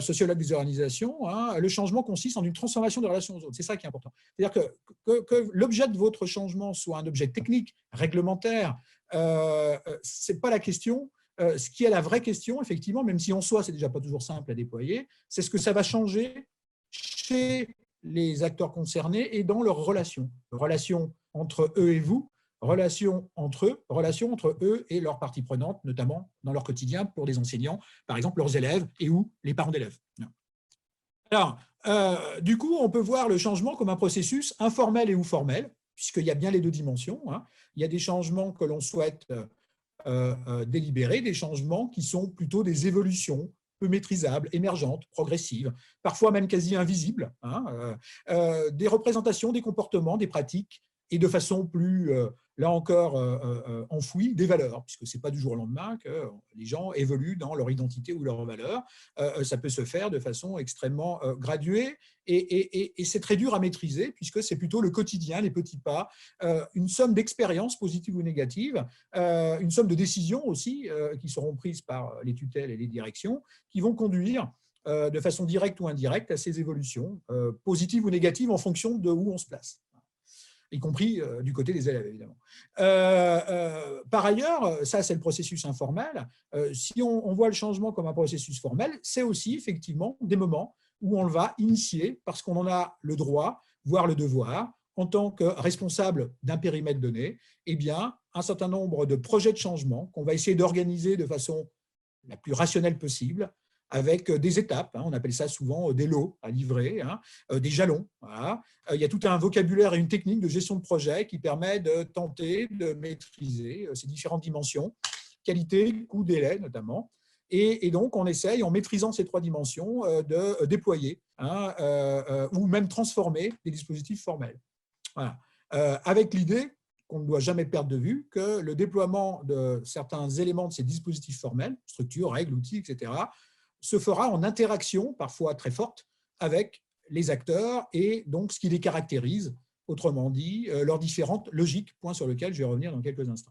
sociologue des organisations, le changement consiste en une transformation des relations aux autres. C'est ça qui est important. C'est-à-dire que l'objet de votre changement soit un objet technique, réglementaire, ce n'est pas la question. Ce qui est la vraie question, effectivement, même si en soi, ce n'est déjà pas toujours simple à déployer, c'est ce que ça va changer chez les acteurs concernés et dans leurs relations. Relations entre eux et vous, relations entre eux et leurs parties prenantes, notamment dans leur quotidien pour les enseignants, par exemple leurs élèves et ou les parents d'élèves. Alors, du coup, on peut voir le changement comme un processus informel et ou formel, puisqu'il y a bien les deux dimensions. Il y a des changements que l'on souhaite délibérer, des changements qui sont plutôt des évolutions peu maîtrisables, émergentes, progressives, parfois même quasi invisibles, des représentations, des comportements, des pratiques, et de façon plus, là encore, enfouie, des valeurs, puisque ce n'est pas du jour au lendemain que les gens évoluent dans leur identité ou leurs valeurs. Ça peut se faire de façon extrêmement graduée, et c'est très dur à maîtriser, puisque c'est plutôt le quotidien, les petits pas, une somme d'expériences positives ou négatives, une somme de décisions aussi qui seront prises par les tutelles et les directions, qui vont conduire de façon directe ou indirecte à ces évolutions, positives ou négatives en fonction de où on se place, y compris du côté des élèves, évidemment. Par ailleurs, ça c'est le processus informel, si on voit le changement comme un processus formel, c'est aussi effectivement des moments où on le va initier parce qu'on en a le droit, voire le devoir, en tant que responsable d'un périmètre donné, eh bien, un certain nombre de projets de changement qu'on va essayer d'organiser de façon la plus rationnelle possible, avec des étapes, on appelle ça souvent des lots à livrer, des jalons. Voilà. Il y a tout un vocabulaire et une technique de gestion de projet qui permet de tenter de maîtriser ces différentes dimensions, qualité, coût, délai notamment. Et donc, on essaye, en maîtrisant ces 3 dimensions, de déployer ou même transformer des dispositifs formels. Voilà. Avec l'idée qu'on ne doit jamais perdre de vue que le déploiement de certains éléments de ces dispositifs formels, structures, règles, outils, etc., se fera en interaction, parfois très forte, avec les acteurs et donc ce qui les caractérise, autrement dit, leurs différentes logiques, point sur lequel je vais revenir dans quelques instants.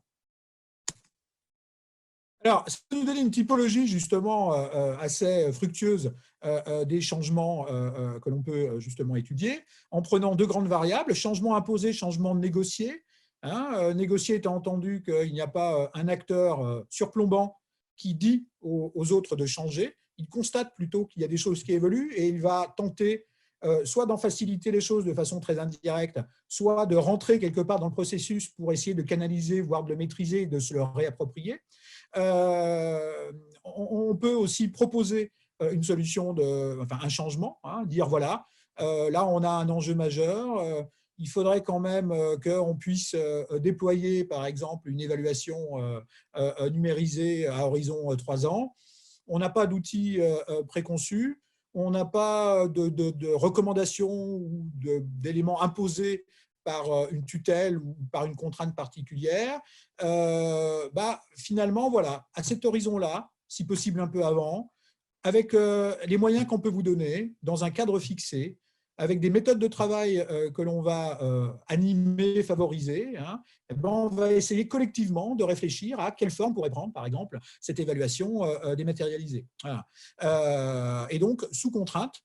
Alors, ça peut nous donner une typologie justement assez fructueuse des changements que l'on peut justement étudier, en prenant 2 grandes variables, changement imposé, changement négocié. Négocié étant entendu qu'il n'y a pas un acteur surplombant qui dit aux autres de changer, il constate plutôt qu'il y a des choses qui évoluent et il va tenter soit d'en faciliter les choses de façon très indirecte, soit de rentrer quelque part dans le processus pour essayer de canaliser, voire de le maîtriser, de se le réapproprier. On peut aussi proposer une solution, un changement, dire voilà, là on a un enjeu majeur, il faudrait quand même qu'on puisse déployer par exemple une évaluation numérisée à horizon 3 ans. On n'a pas d'outils préconçus, on n'a pas de recommandations ou d'éléments imposés par une tutelle ou par une contrainte particulière, finalement, voilà, à cet horizon-là, si possible un peu avant, avec les moyens qu'on peut vous donner, dans un cadre fixé, avec des méthodes de travail que l'on va animer, favoriser, on va essayer collectivement de réfléchir à quelle forme pourrait prendre, par exemple, cette évaluation dématérialisée. Voilà. Et donc, sous contrainte,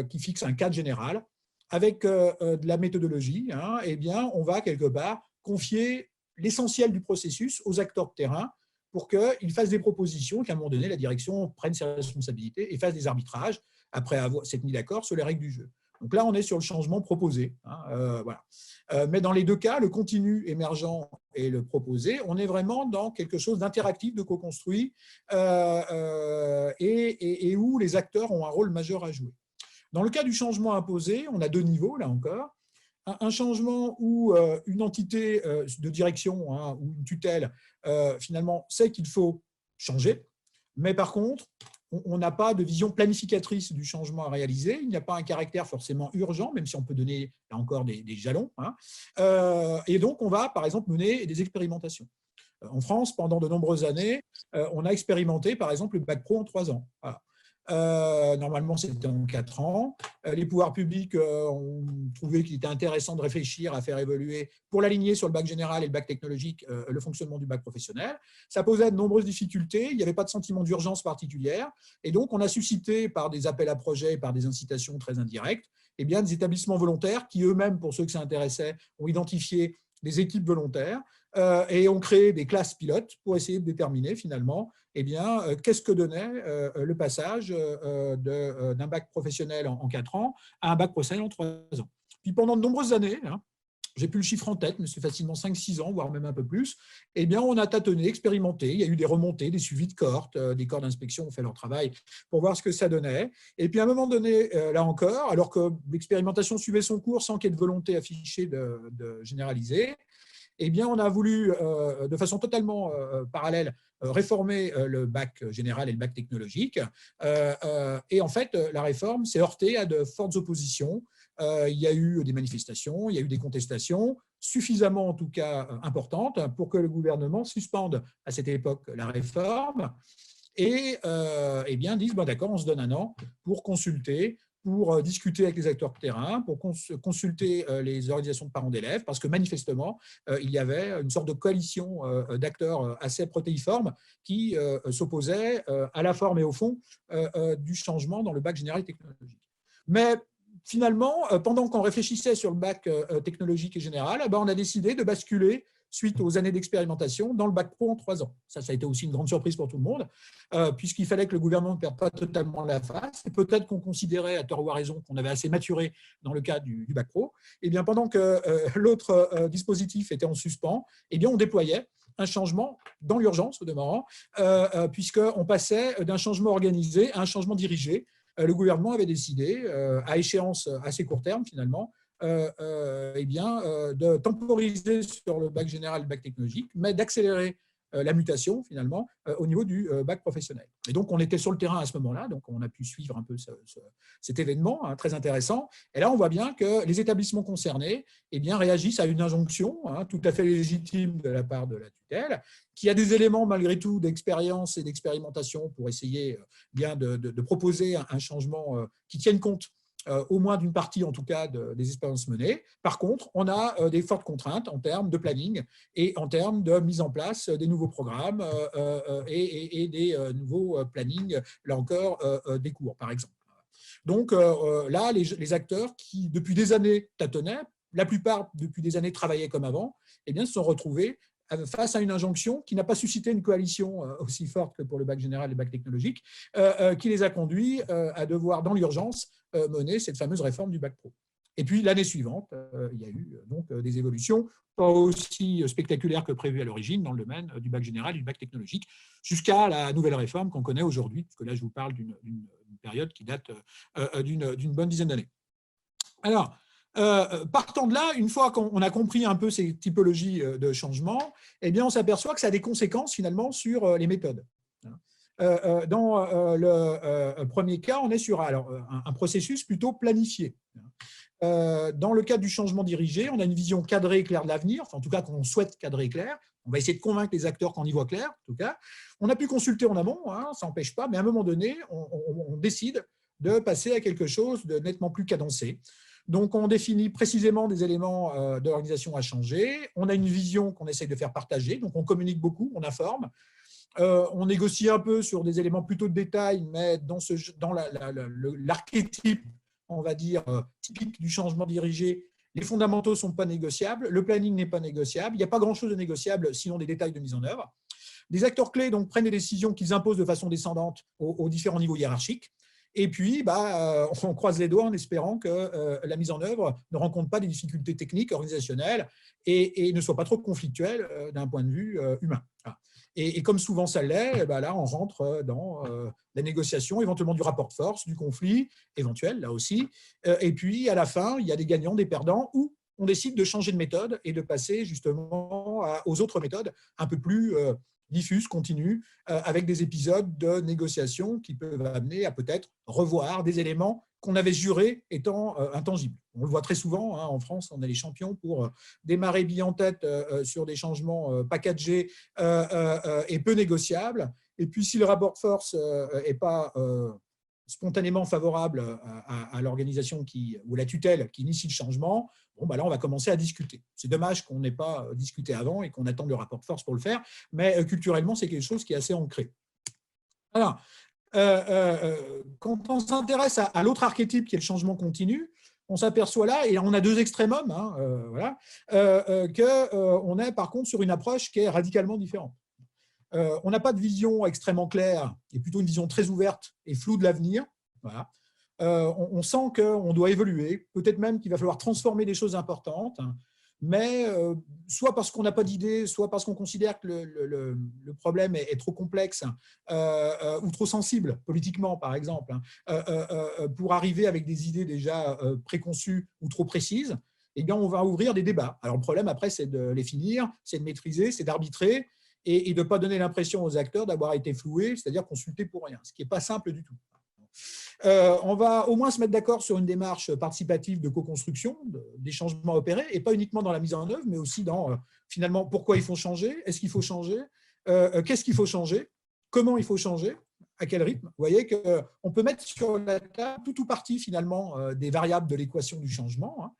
qui fixe un cadre général, avec de la méthodologie, on va quelque part confier l'essentiel du processus aux acteurs de terrain pour qu'ils fassent des propositions, qu'à un moment donné, la direction prenne ses responsabilités et fasse des arbitrages après s'être mis d'accord sur les règles du jeu. Donc là, on est sur le changement proposé. Voilà. Mais dans les 2 cas, le continu émergent et le proposé, on est vraiment dans quelque chose d'interactif, de co-construit et où les acteurs ont un rôle majeur à jouer. Dans le cas du changement imposé, on a 2 niveaux, là encore. Un changement où une entité de direction ou une tutelle, finalement, sait qu'il faut changer, mais par contre, on n'a pas de vision planificatrice du changement à réaliser, il n'y a pas un caractère forcément urgent, même si on peut donner, là encore, des jalons. Et donc, on va, par exemple, mener des expérimentations. En France, pendant de nombreuses années, on a expérimenté, par exemple, le bac pro en 3 ans. Voilà. Normalement, c'était en 4 ans. Les pouvoirs publics ont trouvé qu'il était intéressant de réfléchir à faire évoluer, pour l'aligner sur le bac général et le bac technologique, le fonctionnement du bac professionnel. Ça posait de nombreuses difficultés, il n'y avait pas de sentiment d'urgence particulière, et donc on a suscité, par des appels à projets, par des incitations très indirectes, des établissements volontaires qui eux-mêmes, pour ceux que ça intéressait, ont identifié des équipes volontaires et ont créé des classes pilotes pour essayer de déterminer finalement qu'est-ce que donnait le passage d'un bac professionnel en 4 ans à un bac professionnel en 3 ans. Puis pendant de nombreuses années, j'ai plus le chiffre en tête, mais c'est facilement 5-6 ans, voire même un peu plus, on a tâtonné, expérimenté, il y a eu des remontées, des suivis de cohortes, des corps d'inspection ont fait leur travail pour voir ce que ça donnait. Et puis à un moment donné, là encore, alors que l'expérimentation suivait son cours sans qu'il y ait de volonté affichée de généraliser, on a voulu, de façon totalement parallèle, réformer le bac général et le bac technologique. Et en fait, la réforme s'est heurtée à de fortes oppositions. Il y a eu des manifestations, il y a eu des contestations, suffisamment en tout cas importantes pour que le gouvernement suspende à cette époque la réforme et disent d'accord, on se donne un an pour consulter, pour discuter avec les acteurs de terrain, pour consulter les organisations de parents d'élèves, parce que manifestement, il y avait une sorte de coalition d'acteurs assez protéiformes qui s'opposaient à la forme et au fond du changement dans le bac général technologique. Mais finalement, pendant qu'on réfléchissait sur le bac technologique et général, on a décidé de basculer suite aux années d'expérimentation dans le bac pro en 3 ans. Ça a été aussi une grande surprise pour tout le monde, puisqu'il fallait que le gouvernement ne perde pas totalement la face. Et peut-être qu'on considérait, à tort ou à raison, qu'on avait assez maturé dans le cas du bac pro. Pendant que l'autre dispositif était en suspens, on déployait un changement dans l'urgence, au demeurant, puisqu'on passait d'un changement organisé à un changement dirigé. Le gouvernement avait décidé, à échéance assez court terme finalement, de temporiser sur le bac général et le bac technologique, mais d'accélérer la mutation finalement au niveau du bac professionnel. Et donc on était sur le terrain à ce moment-là, donc on a pu suivre un peu cet événement très intéressant. Et là on voit bien que les établissements concernés réagissent à une injonction tout à fait légitime de la part de la tutelle, qui a des éléments malgré tout d'expérience et d'expérimentation pour essayer de proposer un changement qui tienne compte au moins d'une partie, en tout cas, des expériences menées. Par contre, on a des fortes contraintes en termes de planning et en termes de mise en place des nouveaux programmes et des nouveaux plannings, là encore, des cours, par exemple. Donc là, les acteurs qui, depuis des années, tâtonnaient, la plupart, depuis des années, travaillaient comme avant, se sont retrouvés face à une injonction qui n'a pas suscité une coalition aussi forte que pour le bac général et le bac technologique, qui les a conduits à devoir, dans l'urgence, mener cette fameuse réforme du bac pro. Et puis, l'année suivante, il y a eu donc des évolutions pas aussi spectaculaires que prévues à l'origine dans le domaine du bac général et du bac technologique, jusqu'à la nouvelle réforme qu'on connaît aujourd'hui, parce que là, je vous parle d'une période qui date d'une bonne dizaine d'années. Alors, partant de là, une fois qu'on a compris un peu ces typologies de changement, on s'aperçoit que ça a des conséquences finalement sur les méthodes. Dans le premier cas, on est sur un processus plutôt planifié. Dans le cadre du changement dirigé, on a une vision cadrée et claire de l'avenir, en tout cas qu'on souhaite cadrer clair. On va essayer de convaincre les acteurs qu'on y voit clair, en tout cas. On a pu consulter en amont, ça n'empêche pas, mais à un moment donné, on décide de passer à quelque chose de nettement plus cadencé. Donc, on définit précisément des éléments de l'organisation à changer. On a une vision qu'on essaye de faire partager. Donc, on communique beaucoup, on informe. On négocie un peu sur des éléments plutôt de détail, mais dans l'archétype, on va dire, typique du changement dirigé, les fondamentaux ne sont pas négociables, le planning n'est pas négociable, il n'y a pas grand-chose de négociable, sinon des détails de mise en œuvre. Les acteurs clés donc, prennent des décisions qu'ils imposent de façon descendante aux différents niveaux hiérarchiques. Et puis, on croise les doigts en espérant que la mise en œuvre ne rencontre pas des difficultés techniques, organisationnelles et ne soit pas trop conflictuelle d'un point de vue humain. Et comme souvent ça l'est, là, on rentre dans la négociation, éventuellement du rapport de force, du conflit éventuel, là aussi. Et puis, à la fin, il y a des gagnants, des perdants, ou on décide de changer de méthode et de passer justement aux autres méthodes un peu plus diffuses, continues, avec des épisodes de négociation qui peuvent amener à peut-être revoir des éléments qu'on avait jurés étant intangibles. On le voit très souvent, en France, on est les champions pour démarrer bille en tête sur des changements packagés et peu négociables. Et puis, si le rapport de force n'est pas spontanément favorable à l'organisation ou la tutelle qui initie le changement, là, on va commencer à discuter. C'est dommage qu'on n'ait pas discuté avant et qu'on attende le rapport de force pour le faire, mais culturellement, c'est quelque chose qui est assez ancré. Alors, quand on s'intéresse à l'autre archétype qui est le changement continu, on s'aperçoit là, et on a deux extrémums, qu'on est par contre sur une approche qui est radicalement différente. On n'a pas de vision extrêmement claire, et plutôt une vision très ouverte et floue de l'avenir. Voilà. On sent qu'on doit évoluer, peut-être même qu'il va falloir transformer des choses importantes, mais soit parce qu'on n'a pas d'idée, soit parce qu'on considère que le problème est trop complexe ou trop sensible politiquement, par exemple, pour arriver avec des idées déjà préconçues ou trop précises, on va ouvrir des débats. Alors, le problème, après, c'est de les finir, c'est de maîtriser, c'est d'arbitrer et de ne pas donner l'impression aux acteurs d'avoir été floués, c'est-à-dire consultés pour rien, ce qui n'est pas simple du tout. On va au moins se mettre d'accord sur une démarche participative de co-construction, des changements opérés, et pas uniquement dans la mise en œuvre, mais aussi dans, finalement, pourquoi il faut changer, est-ce qu'il faut changer, qu'est-ce qu'il faut changer, comment il faut changer, à quel rythme. Vous voyez qu'on peut mettre sur la table tout ou partie, finalement, des variables de l'équation du changement.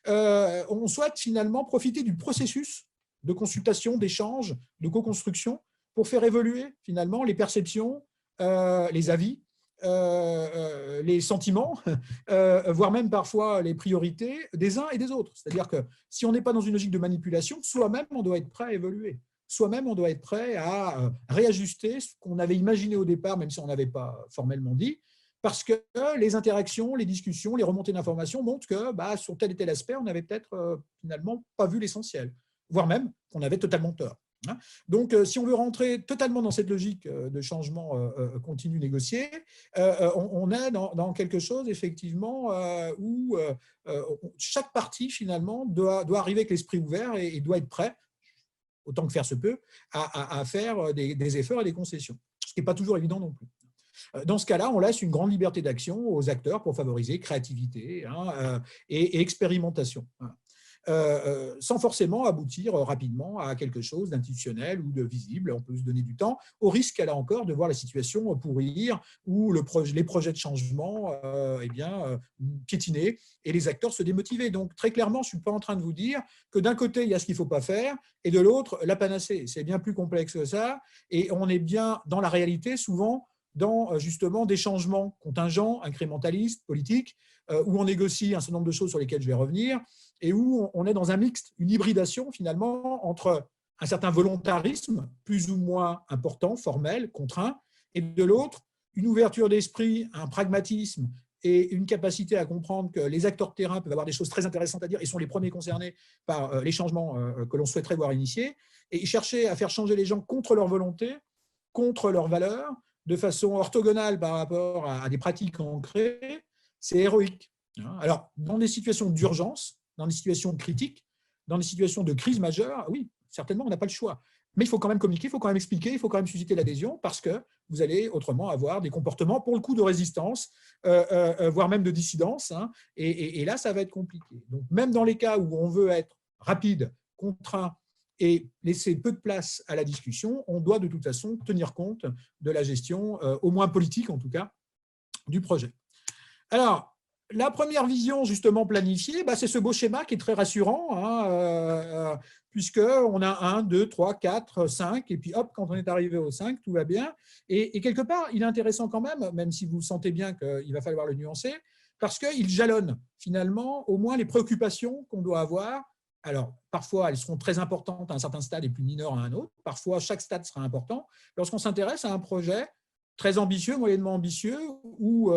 On souhaite, finalement, profiter du processus de consultation, d'échange, de co-construction, pour faire évoluer, finalement, les perceptions, les avis, les sentiments, voire même parfois les priorités des uns et des autres. C'est-à-dire que si on n'est pas dans une logique de manipulation, soi-même, on doit être prêt à évoluer. Soi-même, on doit être prêt à réajuster ce qu'on avait imaginé au départ, même si on n'avait pas formellement dit, parce que les interactions, les discussions, les remontées d'informations montrent que sur tel et tel aspect, on n'avait peut-être finalement pas vu l'essentiel, voire même qu'on avait totalement tort. Donc, si on veut rentrer totalement dans cette logique de changement continu négocié, on est dans quelque chose, effectivement, où chaque partie, finalement, doit arriver avec l'esprit ouvert et doit être prêt, autant que faire se peut, à faire des efforts et des concessions, ce qui n'est pas toujours évident non plus. Dans ce cas-là, on laisse une grande liberté d'action aux acteurs pour favoriser créativité et expérimentation. Sans forcément aboutir rapidement à quelque chose d'institutionnel ou de visible. On peut se donner du temps, au risque, là encore, de voir la situation pourrir ou les projets de changement piétiner et les acteurs se démotiver. Donc, très clairement, je ne suis pas en train de vous dire que d'un côté, il y a ce qu'il ne faut pas faire et de l'autre, la panacée. C'est bien plus complexe que ça et on est bien dans la réalité, souvent, dans justement des changements contingents, incrémentalistes, politiques, où on négocie un certain nombre de choses sur lesquelles je vais revenir, et où on est dans un mixte, une hybridation finalement entre un certain volontarisme plus ou moins important, formel, contraint, et de l'autre, une ouverture d'esprit, un pragmatisme et une capacité à comprendre que les acteurs de terrain peuvent avoir des choses très intéressantes à dire et sont les premiers concernés par les changements que l'on souhaiterait voir initiés, et chercher à faire changer les gens contre leur volonté, contre leurs valeurs, de façon orthogonale par rapport à des pratiques ancrées, c'est héroïque. Alors, dans des situations d'urgence, dans des situations critiques, dans des situations de crise majeure, oui, certainement, on n'a pas le choix. Mais il faut quand même communiquer, il faut quand même expliquer, il faut quand même susciter l'adhésion parce que vous allez autrement avoir des comportements, pour le coup, de résistance, voire même de dissidence. Et là, ça va être compliqué. Donc, même dans les cas où on veut être rapide, contraint et laisser peu de place à la discussion, on doit de toute façon tenir compte de la gestion, au moins politique en tout cas, du projet. Alors, la première vision justement planifiée, c'est ce beau schéma qui est très rassurant, puisqu'on a 1, 2, 3, 4, 5, et puis hop, quand on est arrivé au 5, tout va bien. Et quelque part, il est intéressant quand même si vous sentez bien qu'il va falloir le nuancer, parce qu'il jalonne finalement au moins les préoccupations qu'on doit avoir. Alors, parfois, elles seront très importantes à un certain stade et plus mineures à un autre. Parfois, chaque stade sera important. Lorsqu'on s'intéresse à un projet très ambitieux, moyennement ambitieux, ou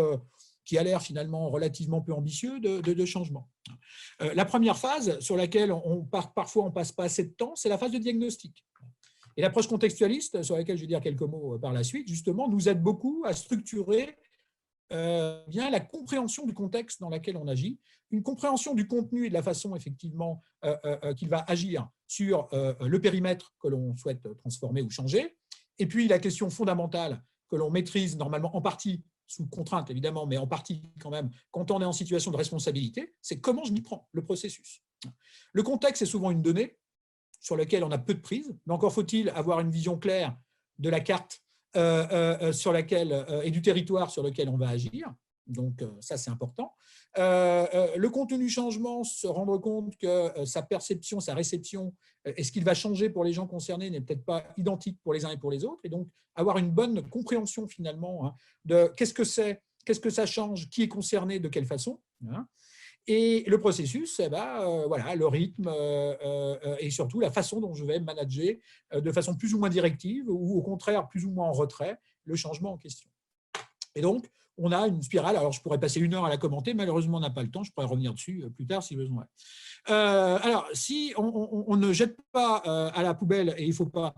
qui a l'air finalement relativement peu ambitieux de changement. La première phase sur laquelle parfois on ne passe pas assez de temps, c'est la phase de diagnostic. Et l'approche contextualiste, sur laquelle je vais dire quelques mots par la suite, justement, nous aide beaucoup à structurer bien la compréhension du contexte dans lequel on agit, une compréhension du contenu et de la façon effectivement qu'il va agir sur le périmètre que l'on souhaite transformer ou changer, et puis la question fondamentale que l'on maîtrise normalement en partie sous contrainte évidemment, mais en partie quand même, quand on est en situation de responsabilité, c'est comment je m'y prends, le processus. Le contexte est souvent une donnée sur laquelle on a peu de prise, mais encore faut-il avoir une vision claire de la carte sur laquelle, et du territoire sur lequel on va agir. Donc, ça, c'est important. Le contenu du changement, se rendre compte que sa perception, sa réception, et ce qu'il va changer pour les gens concernés n'est peut-être pas identique pour les uns et pour les autres. Et donc, avoir une bonne compréhension, finalement, de qu'est-ce que c'est, qu'est-ce que ça change, qui est concerné, de quelle façon. Et le processus, voilà, le rythme et surtout la façon dont je vais manager de façon plus ou moins directive ou au contraire plus ou moins en retrait le changement en question. Et donc, on a une spirale. Alors, je pourrais passer 1 heure à la commenter. Malheureusement, on n'a pas le temps. Je pourrais revenir dessus plus tard si besoin. Alors, si on ne jette pas à la poubelle, et il ne faut pas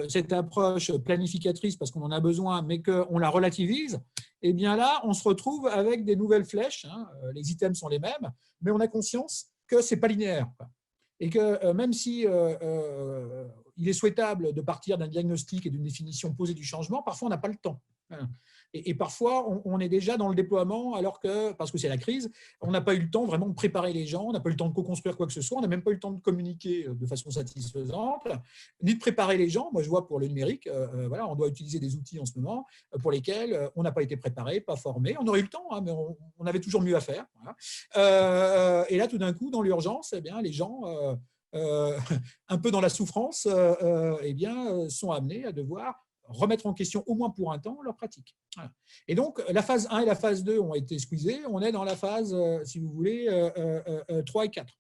cette approche planificatrice parce qu'on en a besoin, mais qu'on la relativise, eh bien là, on se retrouve avec des nouvelles flèches. Les items sont les mêmes, mais on a conscience que ce n'est pas linéaire. Et que même si il est souhaitable de partir d'un diagnostic et d'une définition posée du changement, parfois on n'a pas le temps. Et parfois, on est déjà dans le déploiement, alors que, parce que c'est la crise, on n'a pas eu le temps vraiment de préparer les gens, on n'a pas eu le temps de co-construire quoi que ce soit, on n'a même pas eu le temps de communiquer de façon satisfaisante, ni de préparer les gens. Moi, je vois pour le numérique, voilà, on doit utiliser des outils en ce moment pour lesquels on n'a pas été préparé, pas formé. On aurait eu le temps, mais on avait toujours mieux à faire. Voilà. Et là, tout d'un coup, dans l'urgence, eh bien, les gens, un peu dans la souffrance, eh bien, sont amenés à devoir remettre en question, au moins pour un temps, leur pratique. Voilà. Et donc, la phase 1 et la phase 2 ont été squeezées. On est dans la phase, si vous voulez, 3 et 4.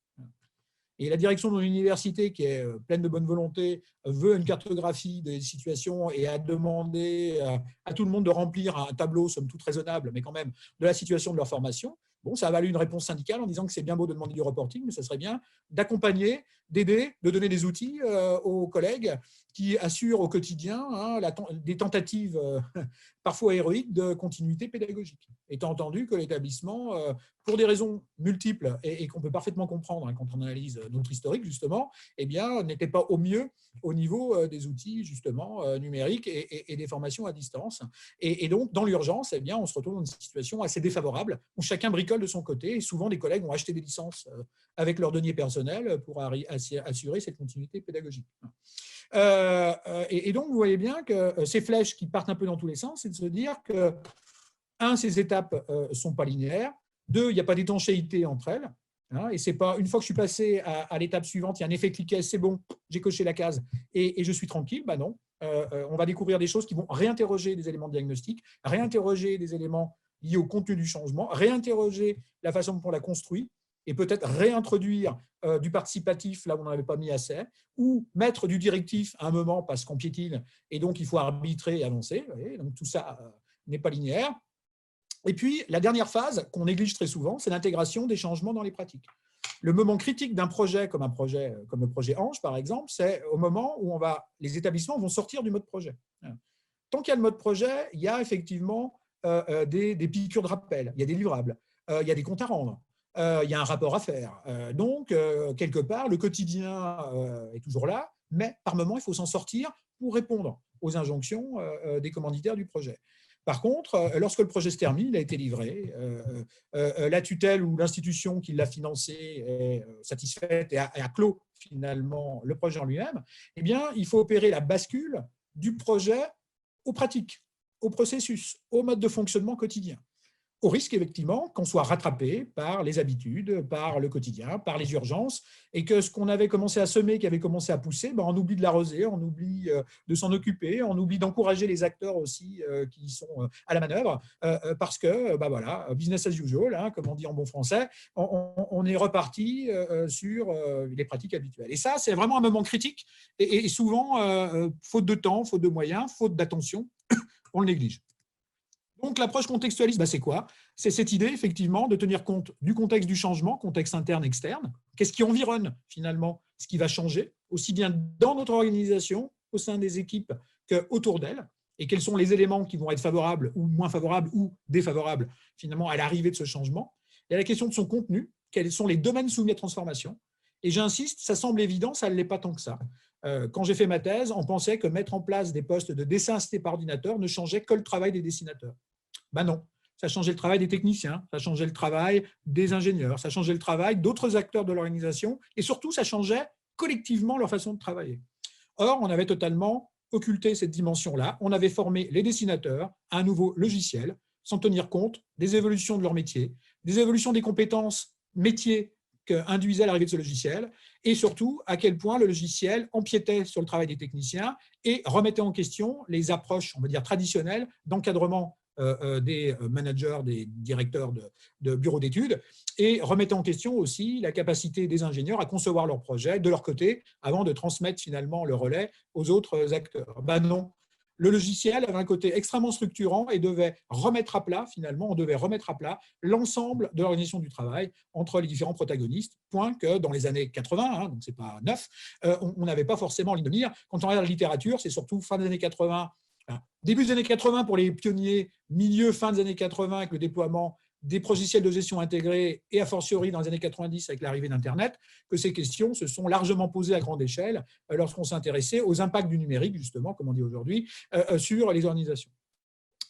Et la direction de l'université, qui est pleine de bonne volonté, veut une cartographie des situations et a demandé à tout le monde de remplir un tableau, somme toute raisonnable, mais quand même, de la situation de leur formation. Bon, ça a valu une réponse syndicale en disant que c'est bien beau de demander du reporting, mais ça serait bien d'accompagner, d'aider, de donner des outils aux collègues qui assurent au quotidien des tentatives parfois héroïques de continuité pédagogique. Étant entendu que l'établissement, pour des raisons multiples et qu'on peut parfaitement comprendre quand on analyse notre historique, justement, eh bien, n'était pas au mieux au niveau des outils, justement, numériques et des formations à distance. Et donc, dans l'urgence, eh bien, on se retrouve dans une situation assez défavorable où chacun bricole de son côté et souvent, des collègues ont acheté des licences avec leurs deniers personnels pour assurer cette continuité pédagogique. Et donc, vous voyez bien que ces flèches qui partent un peu dans tous les sens, c'est de se dire que, un, ces étapes ne sont pas linéaires. Deux, il n'y a pas d'étanchéité entre elles. Et c'est pas une fois que je suis passé à l'étape suivante, il y a un effet cliquet, c'est bon, j'ai coché la case et je suis tranquille. Ben non, on va découvrir des choses qui vont réinterroger des éléments de diagnostic, réinterroger des éléments liés au contenu du changement, réinterroger la façon dont on l'a construit et peut-être réintroduire du participatif là où on n'en avait pas mis assez, ou mettre du directif à un moment parce qu'on piétine et donc il faut arbitrer et avancer. Donc tout ça n'est pas linéaire. Et puis, la dernière phase qu'on néglige très souvent, c'est l'intégration des changements dans les pratiques. Le moment critique d'un projet comme le projet Ange, par exemple, c'est au moment où les établissements vont sortir du mode projet. Tant qu'il y a le mode projet, il y a effectivement des piqûres de rappel, il y a des livrables, il y a des comptes à rendre, il y a un rapport à faire. Donc, quelque part, le quotidien est toujours là, mais par moment, il faut s'en sortir pour répondre aux injonctions des commanditaires du projet. Par contre, lorsque le projet se termine, il a été livré, la tutelle ou l'institution qui l'a financé est satisfaite et a clos finalement le projet en lui-même, eh bien, il faut opérer la bascule du projet aux pratiques, au processus, au mode de fonctionnement quotidien, au risque effectivement qu'on soit rattrapé par les habitudes, par le quotidien, par les urgences, et que ce qu'on avait commencé à semer, qui avait commencé à pousser, on oublie de l'arroser, on oublie de s'en occuper, on oublie d'encourager les acteurs aussi qui sont à la manœuvre, parce que, voilà, business as usual, comme on dit en bon français, on est reparti sur les pratiques habituelles. Et ça, c'est vraiment un moment critique, et souvent, faute de temps, faute de moyens, faute d'attention, on le néglige. Donc, l'approche contextualiste, c'est quoi? C'est cette idée, effectivement, de tenir compte du contexte du changement, contexte interne, externe. Qu'est-ce qui environne, finalement, ce qui va changer, aussi bien dans notre organisation, au sein des équipes, qu'autour d'elles, et quels sont les éléments qui vont être favorables ou moins favorables ou défavorables, finalement, à l'arrivée de ce changement. Il y a la question de son contenu, quels sont les domaines soumis à transformation. Et j'insiste, ça semble évident, ça ne l'est pas tant que ça. Quand j'ai fait ma thèse, on pensait que mettre en place des postes de dessin assisté par ordinateur ne changeait que le travail des dessinateurs. Ben non, ça changeait le travail des techniciens, ça changeait le travail des ingénieurs, ça changeait le travail d'autres acteurs de l'organisation et surtout, ça changeait collectivement leur façon de travailler. Or, on avait totalement occulté cette dimension-là. On avait formé les dessinateurs à un nouveau logiciel sans tenir compte des évolutions de leur métier, des évolutions des compétences métiers qu'induisait l'arrivée de ce logiciel et surtout à quel point le logiciel empiétait sur le travail des techniciens et remettait en question les approches, on va dire, traditionnelles d'encadrement des managers, des directeurs de bureaux d'études, et remettant en question aussi la capacité des ingénieurs à concevoir leurs projets de leur côté avant de transmettre finalement le relais aux autres acteurs. Ben non, le logiciel avait un côté extrêmement structurant et devait remettre à plat, finalement, on devait remettre à plat l'ensemble de l'organisation du travail entre les différents protagonistes, point que dans les années 80, donc ce n'est pas neuf, on n'avait pas forcément en ligne de mire. Quand on regarde la littérature, c'est surtout fin des années 80, début des années 80 pour les pionniers, milieu, fin des années 80 avec le déploiement des logiciels de gestion intégrés et a fortiori dans les années 90 avec l'arrivée d'Internet, que ces questions se sont largement posées à grande échelle lorsqu'on s'intéressait aux impacts du numérique, justement, comme on dit aujourd'hui, sur les organisations.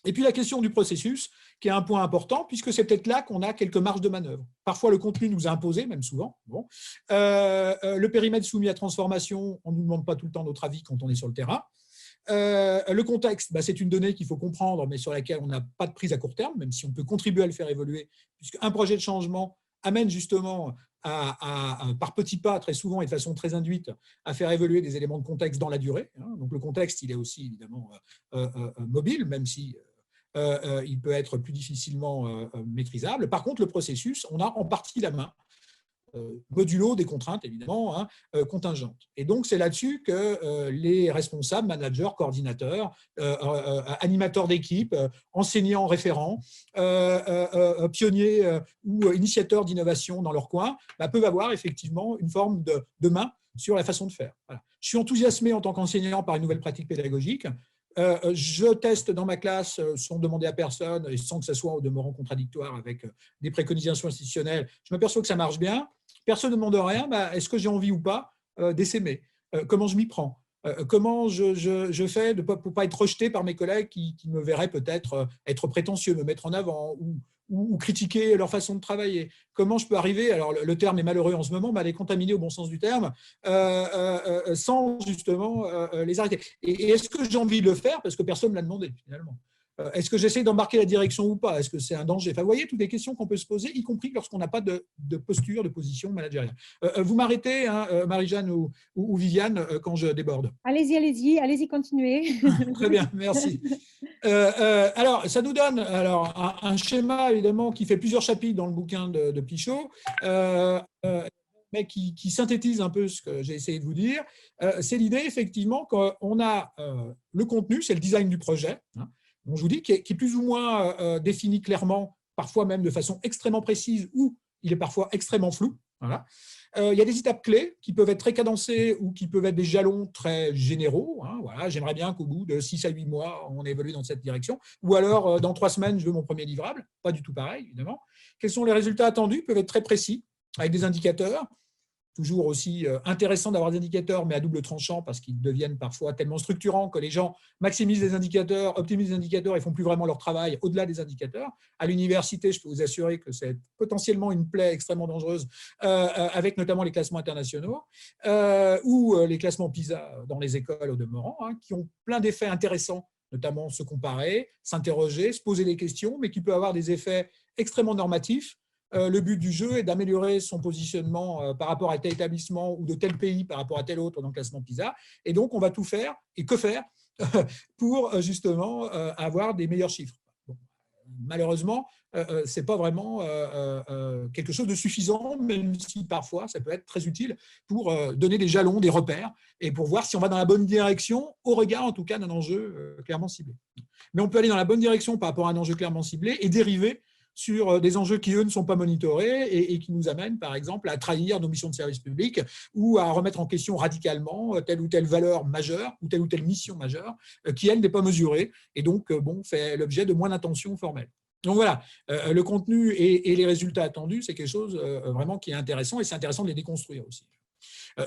Et puis la question du processus, qui est un point important, puisque c'est peut-être là qu'on a quelques marges de manœuvre. Parfois, le contenu nous a imposé, même souvent. Bon. Le périmètre soumis à transformation, on ne nous demande pas tout le temps notre avis quand on est sur le terrain. Le contexte, c'est une donnée qu'il faut comprendre, mais sur laquelle on n'a pas de prise à court terme, même si on peut contribuer à le faire évoluer, puisqu'un projet de changement amène justement par petits pas, très souvent et de façon très induite, à faire évoluer des éléments de contexte dans la durée. Donc le contexte, il est aussi évidemment mobile, même si il peut être plus difficilement maîtrisable. Par contre, le processus, on a en partie la main. modulo des contraintes, évidemment, hein, contingentes. Et donc, c'est là-dessus que les responsables, managers, coordinateurs, animateurs d'équipe, enseignants référents, pionniers ou initiateurs d'innovation dans leur coin, peuvent avoir effectivement une forme de main sur la façon de faire. Voilà. Je suis enthousiasmé en tant qu'enseignant par une nouvelle pratique pédagogique. Je teste dans ma classe sans demander à personne et sans que ça soit au demeurant contradictoire avec des préconisations institutionnelles. Je m'aperçois que ça marche bien. Personne ne demande rien. Est-ce que j'ai envie ou pas d'essaimer? Comment je m'y prends? Comment je fais pour ne pas être rejeté par mes collègues qui me verraient peut-être être prétentieux, me mettre en avant ou critiquer leur façon de travailler? Comment je peux arriver, alors le terme est malheureux en ce moment, mais à les contaminer au bon sens du terme, sans justement les arrêter? Et est-ce que j'ai envie de le faire parce que personne ne me l'a demandé finalement? Est-ce que j'essaie d'embarquer la direction ou pas? Est-ce que c'est un danger? Enfin, vous voyez, toutes les questions qu'on peut se poser, y compris lorsqu'on n'a pas de posture, de position managériale. Vous m'arrêtez, hein, Marie-Jeanne ou Viviane, quand je déborde? Allez-y, continuez. Très bien, merci. Alors, ça nous donne un schéma, évidemment, qui fait plusieurs chapitres dans le bouquin de Pichot, mais qui synthétise un peu ce que j'ai essayé de vous dire. C'est l'idée, effectivement, qu'on a le contenu, c'est le design du projet, hein, dont je vous dis, qui est plus ou moins défini clairement, parfois même de façon extrêmement précise, ou il est parfois extrêmement flou. Voilà. Il y a des étapes clés qui peuvent être très cadencées ou qui peuvent être des jalons très généraux. Hein, voilà, j'aimerais bien qu'au bout de 6 à 8 mois, on évolue dans cette direction. Ou alors, dans 3 semaines, je veux mon premier livrable. Pas du tout pareil, évidemment. Quels sont les résultats attendus? Ils peuvent être très précis, avec des indicateurs. Toujours aussi intéressant d'avoir des indicateurs, mais à double tranchant, parce qu'ils deviennent parfois tellement structurants que les gens maximisent les indicateurs, optimisent les indicateurs et font plus vraiment leur travail au-delà des indicateurs. À l'université, je peux vous assurer que c'est potentiellement une plaie extrêmement dangereuse, avec notamment les classements internationaux ou les classements PISA dans les écoles au demeurant, hein, qui ont plein d'effets intéressants, notamment se comparer, s'interroger, se poser des questions, mais qui peuvent avoir des effets extrêmement normatifs. Le but du jeu est d'améliorer son positionnement par rapport à tel établissement ou de tel pays par rapport à tel autre dans le classement PISA. Et donc, on va tout faire, et que faire, pour justement avoir des meilleurs chiffres. Bon, malheureusement, ce n'est pas vraiment quelque chose de suffisant, même si parfois ça peut être très utile pour donner des jalons, des repères, et pour voir si on va dans la bonne direction, au regard en tout cas d'un enjeu clairement ciblé. Mais on peut aller dans la bonne direction par rapport à un enjeu clairement ciblé et dériver sur des enjeux qui, eux, ne sont pas monitorés et qui nous amènent, par exemple, à trahir nos missions de service public ou à remettre en question radicalement telle ou telle valeur majeure ou telle mission majeure qui, elle, n'est pas mesurée et donc fait l'objet de moins d'attention formelle. Donc voilà, le contenu et les résultats attendus, c'est quelque chose vraiment qui est intéressant et c'est intéressant de les déconstruire aussi.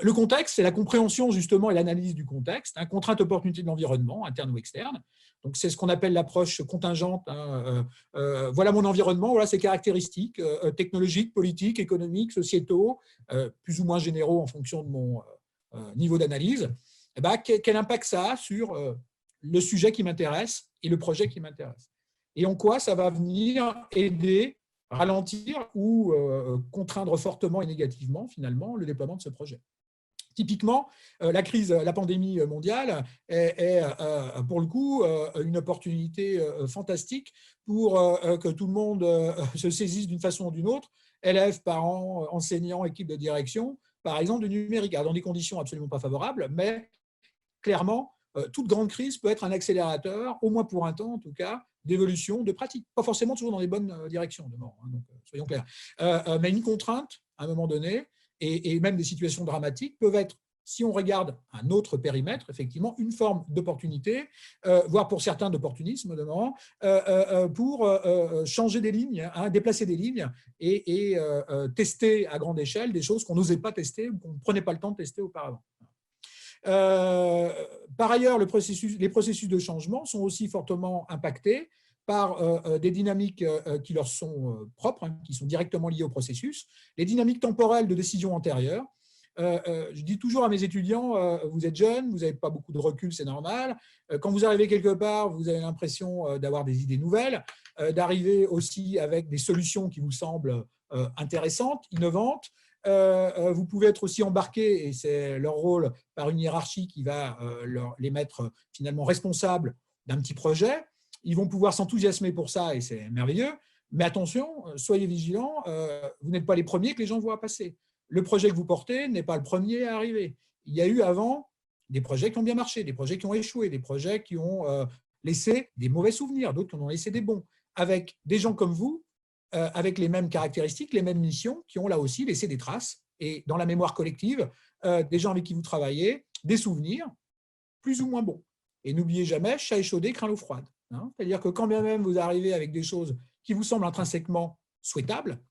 Le contexte, c'est la compréhension justement et l'analyse du contexte, hein, contrainte opportunité de l'environnement, interne ou externe. Donc, c'est ce qu'on appelle l'approche contingente. Hein, voilà mon environnement, voilà ses caractéristiques technologiques, politiques, économiques, sociétaux, plus ou moins généraux en fonction de mon niveau d'analyse. Eh ben, quel impact ça a sur le sujet qui m'intéresse et le projet qui m'intéresse? Et en quoi ça va venir aider, ralentir ou contraindre fortement et négativement, finalement, le déploiement de ce projet? Typiquement, la pandémie mondiale est pour le coup une opportunité fantastique pour que tout le monde se saisisse d'une façon ou d'une autre, élèves, parents, enseignants, équipes de direction, par exemple, du numérique, dans des conditions absolument pas favorables, mais clairement, toute grande crise peut être un accélérateur, au moins pour un temps en tout cas, d'évolution, de pratique. Pas forcément toujours dans les bonnes directions, donc, soyons clairs. Mais une contrainte, à un moment donné, et même des situations dramatiques peuvent être, si on regarde un autre périmètre, effectivement, une forme d'opportunité, voire pour certains d'opportunisme, pour changer des lignes, hein, déplacer des lignes et tester à grande échelle des choses qu'on n'osait pas tester ou qu'on ne prenait pas le temps de tester auparavant. Par ailleurs, les processus de changement sont aussi fortement impactés par des dynamiques qui leur sont propres, hein, qui sont directement liées au processus, les dynamiques temporelles de décision antérieures. Je dis toujours à mes étudiants, vous êtes jeunes, vous n'avez pas beaucoup de recul, c'est normal. Quand vous arrivez quelque part, vous avez l'impression d'avoir des idées nouvelles, d'arriver aussi avec des solutions qui vous semblent intéressantes, innovantes. Vous pouvez être aussi embarqué, et c'est leur rôle, par une hiérarchie qui va les mettre finalement responsables d'un petit projet. Ils vont pouvoir s'enthousiasmer pour ça et c'est merveilleux. Mais attention, soyez vigilants, vous n'êtes pas les premiers que les gens voient passer. le projet que vous portez n'est pas le premier à arriver. Il y a eu avant des projets qui ont bien marché, des projets qui ont échoué, des projets qui ont laissé des mauvais souvenirs, d'autres qui en ont laissé des bons, avec des gens comme vous, avec les mêmes caractéristiques, les mêmes missions, qui ont là aussi laissé des traces, et dans la mémoire collective, des gens avec qui vous travaillez, des souvenirs plus ou moins bons. Et n'oubliez jamais, chat échaudé craint l'eau froide. Hein. C'est-à-dire que quand bien même vous arrivez avec des choses qui vous semblent intrinsèquement souhaitables,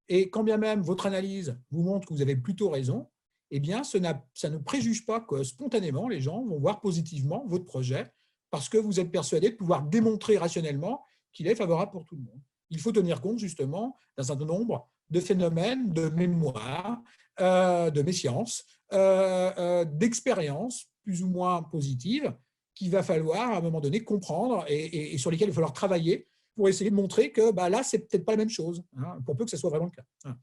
et quand bien même votre analyse vous montre que vous avez plutôt raison, eh bien, ça ne préjuge pas que spontanément, les gens vont voir positivement votre projet parce que vous êtes persuadé de pouvoir démontrer rationnellement qu'il est favorable pour tout le monde. Il faut tenir compte justement d'un certain nombre de phénomènes de mémoire, de méfiance, d'expériences plus ou moins positives qu'il va falloir à un moment donné comprendre et sur lesquelles il va falloir travailler pour essayer de montrer que là, c'est peut-être pas la même chose, hein, pour peu que ce soit vraiment le cas.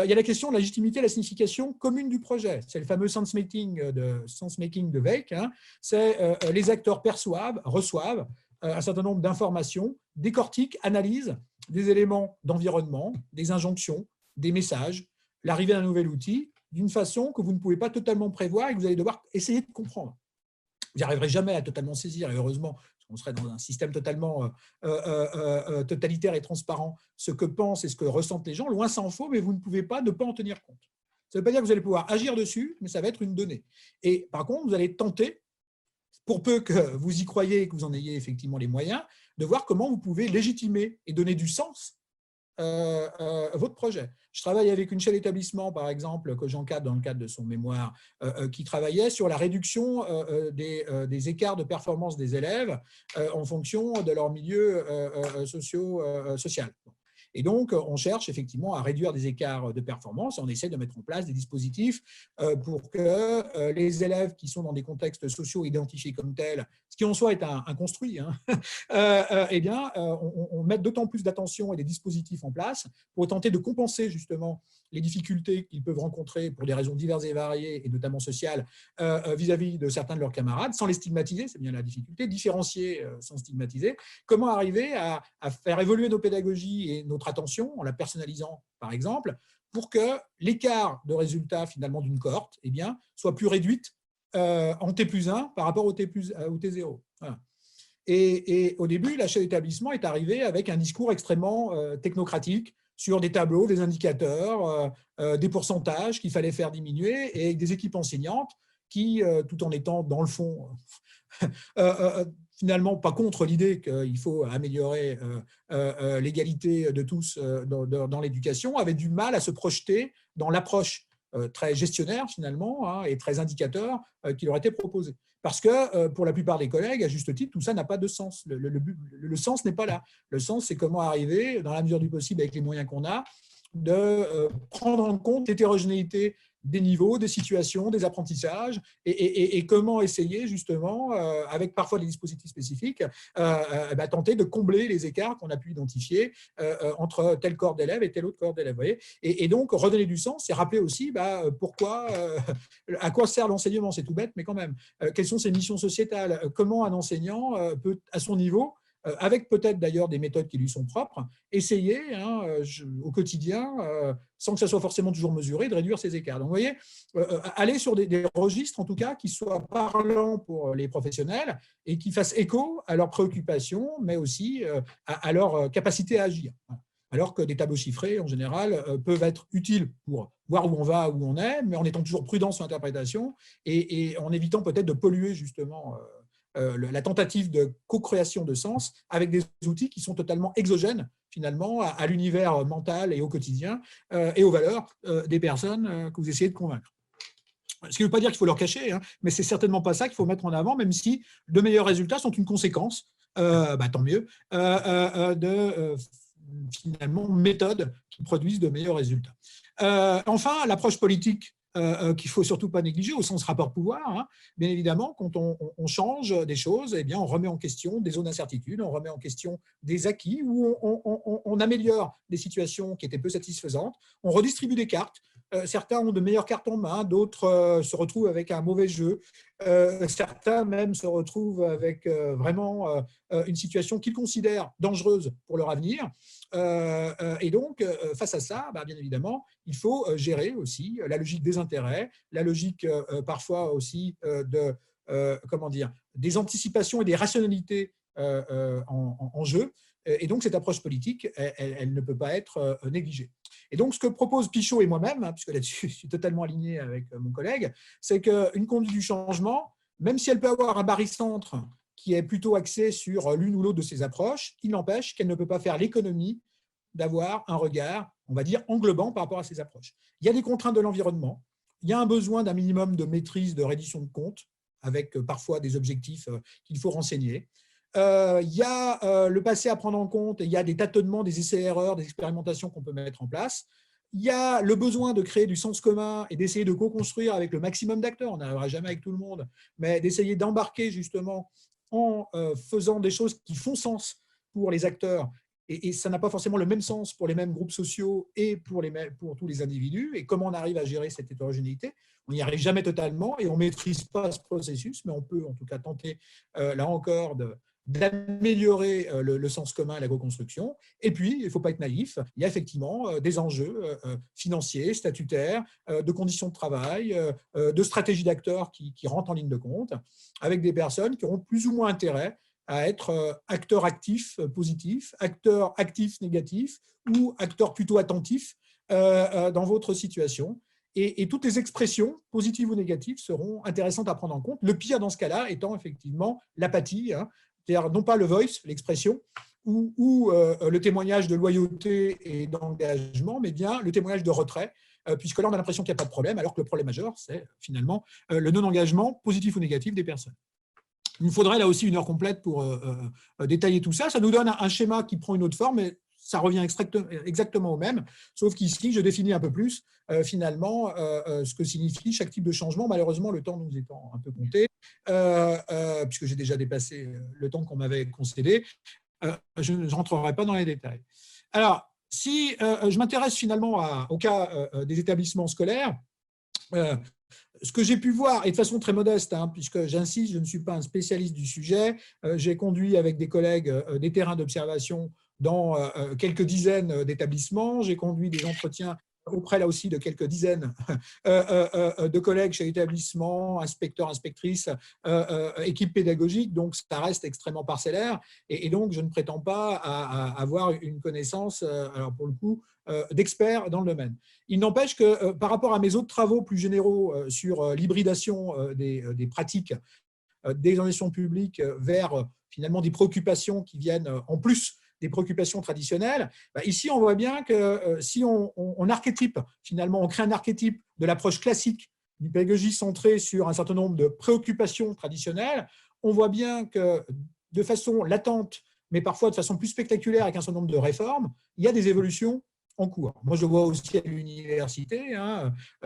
Il y a la question de la légitimité et la signification commune du projet. C'est le fameux sense-making de Weick. Hein. C'est les acteurs perçoivent, reçoivent un certain nombre d'informations, décortiquent, analysent des éléments d'environnement, des injonctions, des messages, l'arrivée d'un nouvel outil, d'une façon que vous ne pouvez pas totalement prévoir et que vous allez devoir essayer de comprendre. Vous n'y arriverez jamais à totalement saisir, et heureusement, on serait dans un système totalement totalitaire et transparent, ce que pensent et ce que ressentent les gens, loin s'en faut, mais vous ne pouvez pas ne pas en tenir compte. Ça ne veut pas dire que vous allez pouvoir agir dessus, mais ça va être une donnée. Et par contre, vous allez tenter, pour peu que vous y croyez et que vous en ayez effectivement les moyens, de voir comment vous pouvez légitimer et donner du sens votre projet. Je travaille avec une chaîne d'établissement, par exemple, que j'encadre dans le cadre de son mémoire, qui travaillait sur la réduction des écarts de performance des élèves en fonction de leur milieu social. Et donc, on cherche effectivement à réduire des écarts de performance et on essaie de mettre en place des dispositifs pour que les élèves qui sont dans des contextes sociaux identifiés comme tels, ce qui en soi est un construit, hein, eh bien, on met d'autant plus d'attention et des dispositifs en place pour tenter de compenser justement les difficultés qu'ils peuvent rencontrer pour des raisons diverses et variées, et notamment sociales, vis-à-vis de certains de leurs camarades, sans les stigmatiser, c'est bien la difficulté, différencier sans stigmatiser. Comment arriver à faire évoluer nos pédagogies et notre attention, en la personnalisant par exemple, pour que l'écart de résultats finalement d'une cohorte eh bien, soit plus réduite en T+1 par rapport au T0. Voilà. Et au début, la chef d'établissement est arrivée avec un discours extrêmement technocratique sur des tableaux, des indicateurs, des pourcentages qu'il fallait faire diminuer et des équipes enseignantes qui, tout en étant dans le fond finalement pas contre l'idée qu'il faut améliorer l'égalité de tous dans l'éducation, avaient du mal à se projeter dans l'approche très gestionnaire finalement hein, et très indicateur qui leur était proposé. Parce que pour la plupart des collègues, à juste titre, tout ça n'a pas de sens. Le sens n'est pas là. Le sens, c'est comment arriver, dans la mesure du possible, avec les moyens qu'on a, de prendre en compte l'hétérogénéité des niveaux, des situations, des apprentissages, et comment essayer justement, avec parfois des dispositifs spécifiques, tenter de combler les écarts qu'on a pu identifier entre tel corps d'élèves et tel autre corps d'élèves. Et donc, redonner du sens, c'est rappeler aussi pourquoi, à quoi sert l'enseignement, c'est tout bête, mais quand même, quelles sont ses missions sociétales, comment un enseignant peut, à son niveau, avec peut-être d'ailleurs des méthodes qui lui sont propres, essayer au quotidien, sans que ça soit forcément toujours mesuré, de réduire ces écarts. Donc vous voyez, aller sur des registres en tout cas qui soient parlants pour les professionnels et qui fassent écho à leurs préoccupations, mais aussi à leur capacité à agir. Alors que des tableaux chiffrés, en général, peuvent être utiles pour voir où on va, où on est, mais en étant toujours prudent sur l'interprétation et en évitant peut-être de polluer justement la tentative de co-création de sens avec des outils qui sont totalement exogènes finalement à l'univers mental et au quotidien et aux valeurs des personnes que vous essayez de convaincre. Ce qui ne veut pas dire qu'il faut leur cacher, hein, mais c'est certainement pas ça qu'il faut mettre en avant, même si de meilleurs résultats sont une conséquence, tant mieux, de finalement méthodes qui produisent de meilleurs résultats. Enfin, l'approche politique qu'il ne faut surtout pas négliger au sens rapport-pouvoir. Hein. Bien évidemment, quand on change des choses, eh bien, on remet en question des zones d'incertitude, on remet en question des acquis, ou on améliore des situations qui étaient peu satisfaisantes, on redistribue des cartes certains ont de meilleures cartes en main, d'autres se retrouvent avec un mauvais jeu. Certains même se retrouvent avec vraiment une situation qu'ils considèrent dangereuse pour leur avenir. Et donc, face à ça, bien évidemment, il faut gérer aussi la logique des intérêts, la logique parfois aussi comment dire, des anticipations et des rationalités en jeu. Et donc, cette approche politique, elle ne peut pas être négligée. Et donc, ce que propose Pichot et moi-même, puisque là-dessus, je suis totalement aligné avec mon collègue, c'est qu'une conduite du changement, même si elle peut avoir un barycentre qui est plutôt axé sur l'une ou l'autre de ces approches, il n'empêche qu'elle ne peut pas faire l'économie d'avoir un regard, on va dire, englobant par rapport à ces approches. Il y a des contraintes de l'environnement, il y a un besoin d'un minimum de maîtrise, de reddition de comptes, avec parfois des objectifs qu'il faut renseigner. Il y a le passé à prendre en compte, et il y a des tâtonnements, des essais-erreurs, des expérimentations qu'on peut mettre en place. Il y a le besoin de créer du sens commun et d'essayer de co-construire avec le maximum d'acteurs. On n'arrivera jamais avec tout le monde, mais d'essayer d'embarquer justement en faisant des choses qui font sens pour les acteurs. Et ça n'a pas forcément le même sens pour les mêmes groupes sociaux et pour tous les individus. Et comment on arrive à gérer cette hétérogénéité? On n'y arrive jamais totalement et on ne maîtrise pas ce processus, mais on peut en tout cas tenter, là encore, d'améliorer le sens commun et la co-construction. Et puis, il ne faut pas être naïf, il y a effectivement des enjeux financiers, statutaires, de conditions de travail, de stratégies d'acteurs qui rentrent en ligne de compte, avec des personnes qui auront plus ou moins intérêt à être acteurs actifs positifs, acteurs actifs négatifs ou acteurs plutôt attentifs dans votre situation. Et toutes les expressions, positives ou négatives, seront intéressantes à prendre en compte. Le pire dans ce cas-là étant effectivement l'apathie, c'est-à-dire non pas le voice, l'expression, ou le témoignage de loyauté et d'engagement, mais bien le témoignage de retrait, puisque là, on a l'impression qu'il n'y a pas de problème, alors que le problème majeur, c'est finalement le non-engagement, positif ou négatif, des personnes. Il nous faudrait là aussi une heure complète pour détailler tout ça. Ça nous donne un schéma qui prend une autre forme, mais ça revient exactement au même, sauf qu'ici, je définis un peu plus, finalement, ce que signifie chaque type de changement. Malheureusement, le temps nous étant un peu compté, puisque j'ai déjà dépassé le temps qu'on m'avait concédé, je ne rentrerai pas dans les détails. Alors, si je m'intéresse finalement au cas des établissements scolaires, ce que j'ai pu voir, et de façon très modeste, puisque j'insiste, je ne suis pas un spécialiste du sujet, j'ai conduit avec des collègues des terrains d'observation dans quelques dizaines d'établissements, j'ai conduit des entretiens auprès là aussi de quelques dizaines de collègues chez l'établissement, inspecteurs, inspectrices, équipes pédagogiques, donc ça reste extrêmement parcellaire, et donc je ne prétends pas avoir une connaissance, alors pour le coup, d'experts dans le domaine. Il n'empêche que par rapport à mes autres travaux plus généraux sur l'hybridation des pratiques des organisations publiques vers finalement des préoccupations qui viennent en plus des préoccupations traditionnelles, ici on voit bien que si on archétype, finalement on crée un archétype de l'approche classique d'une pédagogie centrée sur un certain nombre de préoccupations traditionnelles, on voit bien que de façon latente, mais parfois de façon plus spectaculaire avec un certain nombre de réformes, il y a des évolutions en cours. Moi, je le vois aussi à l'université.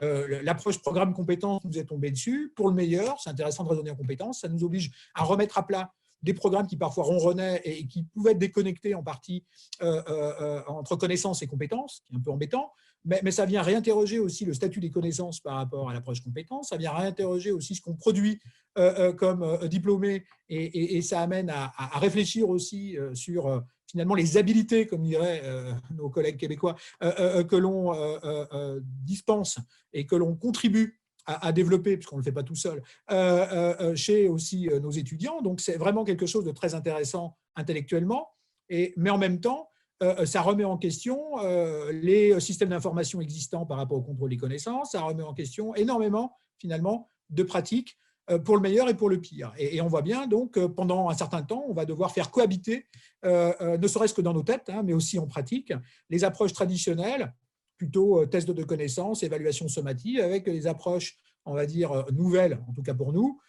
L'approche programme compétences nous est tombée dessus. Pour le meilleur, c'est intéressant de raisonner en compétences. Ça nous oblige à remettre à plat des programmes qui parfois ronronnaient et qui pouvaient être déconnectés en partie entre connaissances et compétences, qui est un peu embêtant. Mais ça vient réinterroger aussi le statut des connaissances par rapport à l'approche compétence. Ça vient réinterroger aussi ce qu'on produit comme diplômé et ça amène à réfléchir aussi sur finalement les habilités, comme diraient nos collègues québécois, que l'on dispense et que l'on contribue à développer, puisqu'on ne le fait pas tout seul, chez aussi nos étudiants. Donc, c'est vraiment quelque chose de très intéressant intellectuellement, mais en même temps, ça remet en question les systèmes d'information existants par rapport au contrôle des connaissances, ça remet en question énormément, finalement, de pratiques pour le meilleur et pour le pire. Et on voit bien, donc, pendant un certain temps, on va devoir faire cohabiter, ne serait-ce que dans nos têtes, mais aussi en pratique, les approches traditionnelles, plutôt tests de connaissances, évaluation sommative, avec les approches, on va dire, nouvelles, en tout cas pour nous,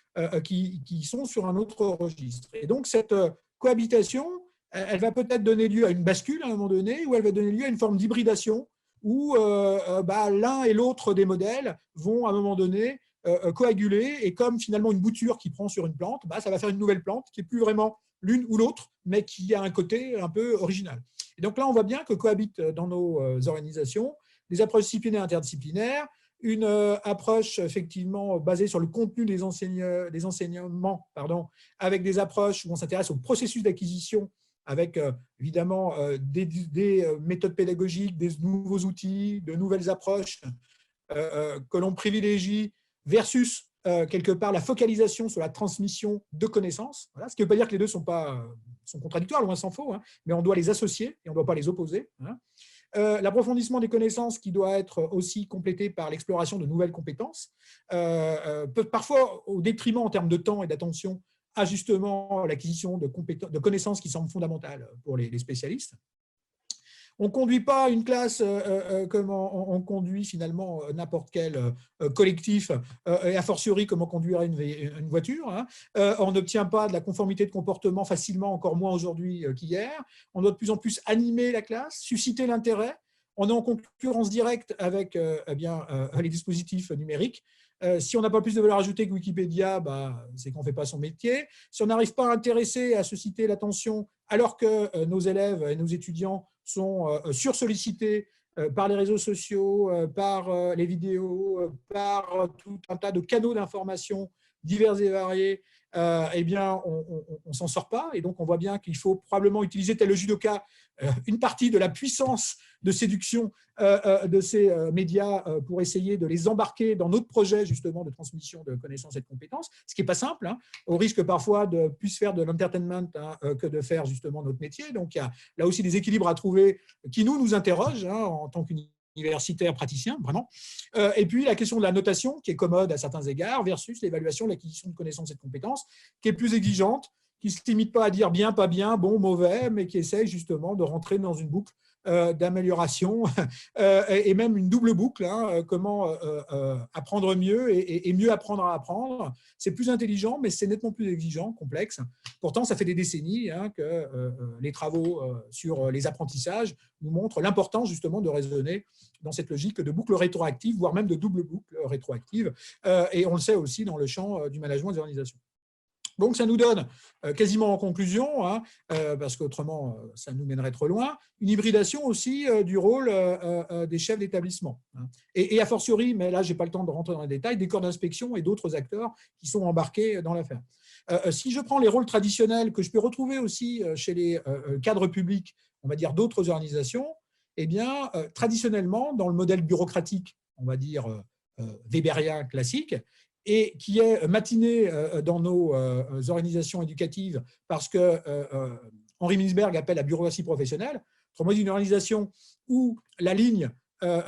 qui sont sur un autre registre. Et donc, cette cohabitation, elle va peut-être donner lieu à une bascule à un moment donné, ou elle va donner lieu à une forme d'hybridation, où l'un et l'autre des modèles vont, à un moment donné, coaguler, et comme finalement une bouture qui prend sur une plante, ça va faire une nouvelle plante qui n'est plus vraiment l'une ou l'autre, mais qui a un côté un peu original. Et donc là, on voit bien que cohabitent dans nos organisations des approches disciplinaires interdisciplinaires, une approche effectivement basée sur le contenu des enseignements, avec des approches où on s'intéresse au processus d'acquisition, avec évidemment des méthodes pédagogiques, des nouveaux outils, de nouvelles approches que l'on privilégie versus quelque part la focalisation sur la transmission de connaissances. Voilà. Ce qui ne veut pas dire que les deux sont contradictoires, loin s'en faut, hein, mais on doit les associer et on ne doit pas les opposer. Hein. L'approfondissement des connaissances qui doit être aussi complété par l'exploration de nouvelles compétences, peut parfois au détriment en termes de temps et d'attention à justement l'acquisition de connaissances qui semblent fondamentales pour les spécialistes. On ne conduit pas une classe comme on conduit finalement n'importe quel collectif, et a fortiori comme on conduirait une voiture. Hein. On n'obtient pas de la conformité de comportement facilement, encore moins aujourd'hui qu'hier. On doit de plus en plus animer la classe, susciter l'intérêt. On est en concurrence directe avec les dispositifs numériques. Si on n'a pas plus de valeur ajoutée que Wikipédia, c'est qu'on ne fait pas son métier. Si on n'arrive pas à intéresser, à susciter l'attention, alors que nos élèves et nos étudiants sont sursollicités par les réseaux sociaux, par les vidéos, par tout un tas de canaux d'information divers et variés, eh bien, on ne s'en sort pas. Et donc, on voit bien qu'il faut probablement utiliser, tel le judoka, une partie de la puissance de séduction de ces médias pour essayer de les embarquer dans notre projet justement de transmission de connaissances et de compétences, ce qui n'est pas simple, hein, au risque parfois de plus faire de l'entertainment que de faire justement notre métier. Donc, il y a là aussi des équilibres à trouver qui nous interrogent en tant qu'universitaires praticiens, vraiment. Et puis, la question de la notation, qui est commode à certains égards, versus l'évaluation de l'acquisition de connaissances et de compétences, qui est plus exigeante, qui ne se limite pas à dire bien, pas bien, bon, mauvais, mais qui essaye justement de rentrer dans une boucle d'amélioration et même une double boucle, hein, comment apprendre mieux et mieux apprendre à apprendre. C'est plus intelligent, mais c'est nettement plus exigeant, complexe. Pourtant, ça fait des décennies que les travaux sur les apprentissages nous montrent l'importance justement de raisonner dans cette logique de boucle rétroactive, voire même de double boucle rétroactive. Et on le sait aussi dans le champ du management des organisations. Donc, ça nous donne quasiment en conclusion, hein, parce qu'autrement, ça nous mènerait trop loin, une hybridation aussi du rôle des chefs d'établissement. Hein. Et a fortiori, mais là, je n'ai pas le temps de rentrer dans les détails, des corps d'inspection et d'autres acteurs qui sont embarqués dans l'affaire. Si je prends les rôles traditionnels que je peux retrouver aussi chez les cadres publics, on va dire d'autres organisations, eh bien, traditionnellement, dans le modèle bureaucratique, on va dire weberien classique, et qui est matiné dans nos organisations éducatives parce que Henri Mintzberg appelle la bureaucratie professionnelle, autrement dit une organisation où la ligne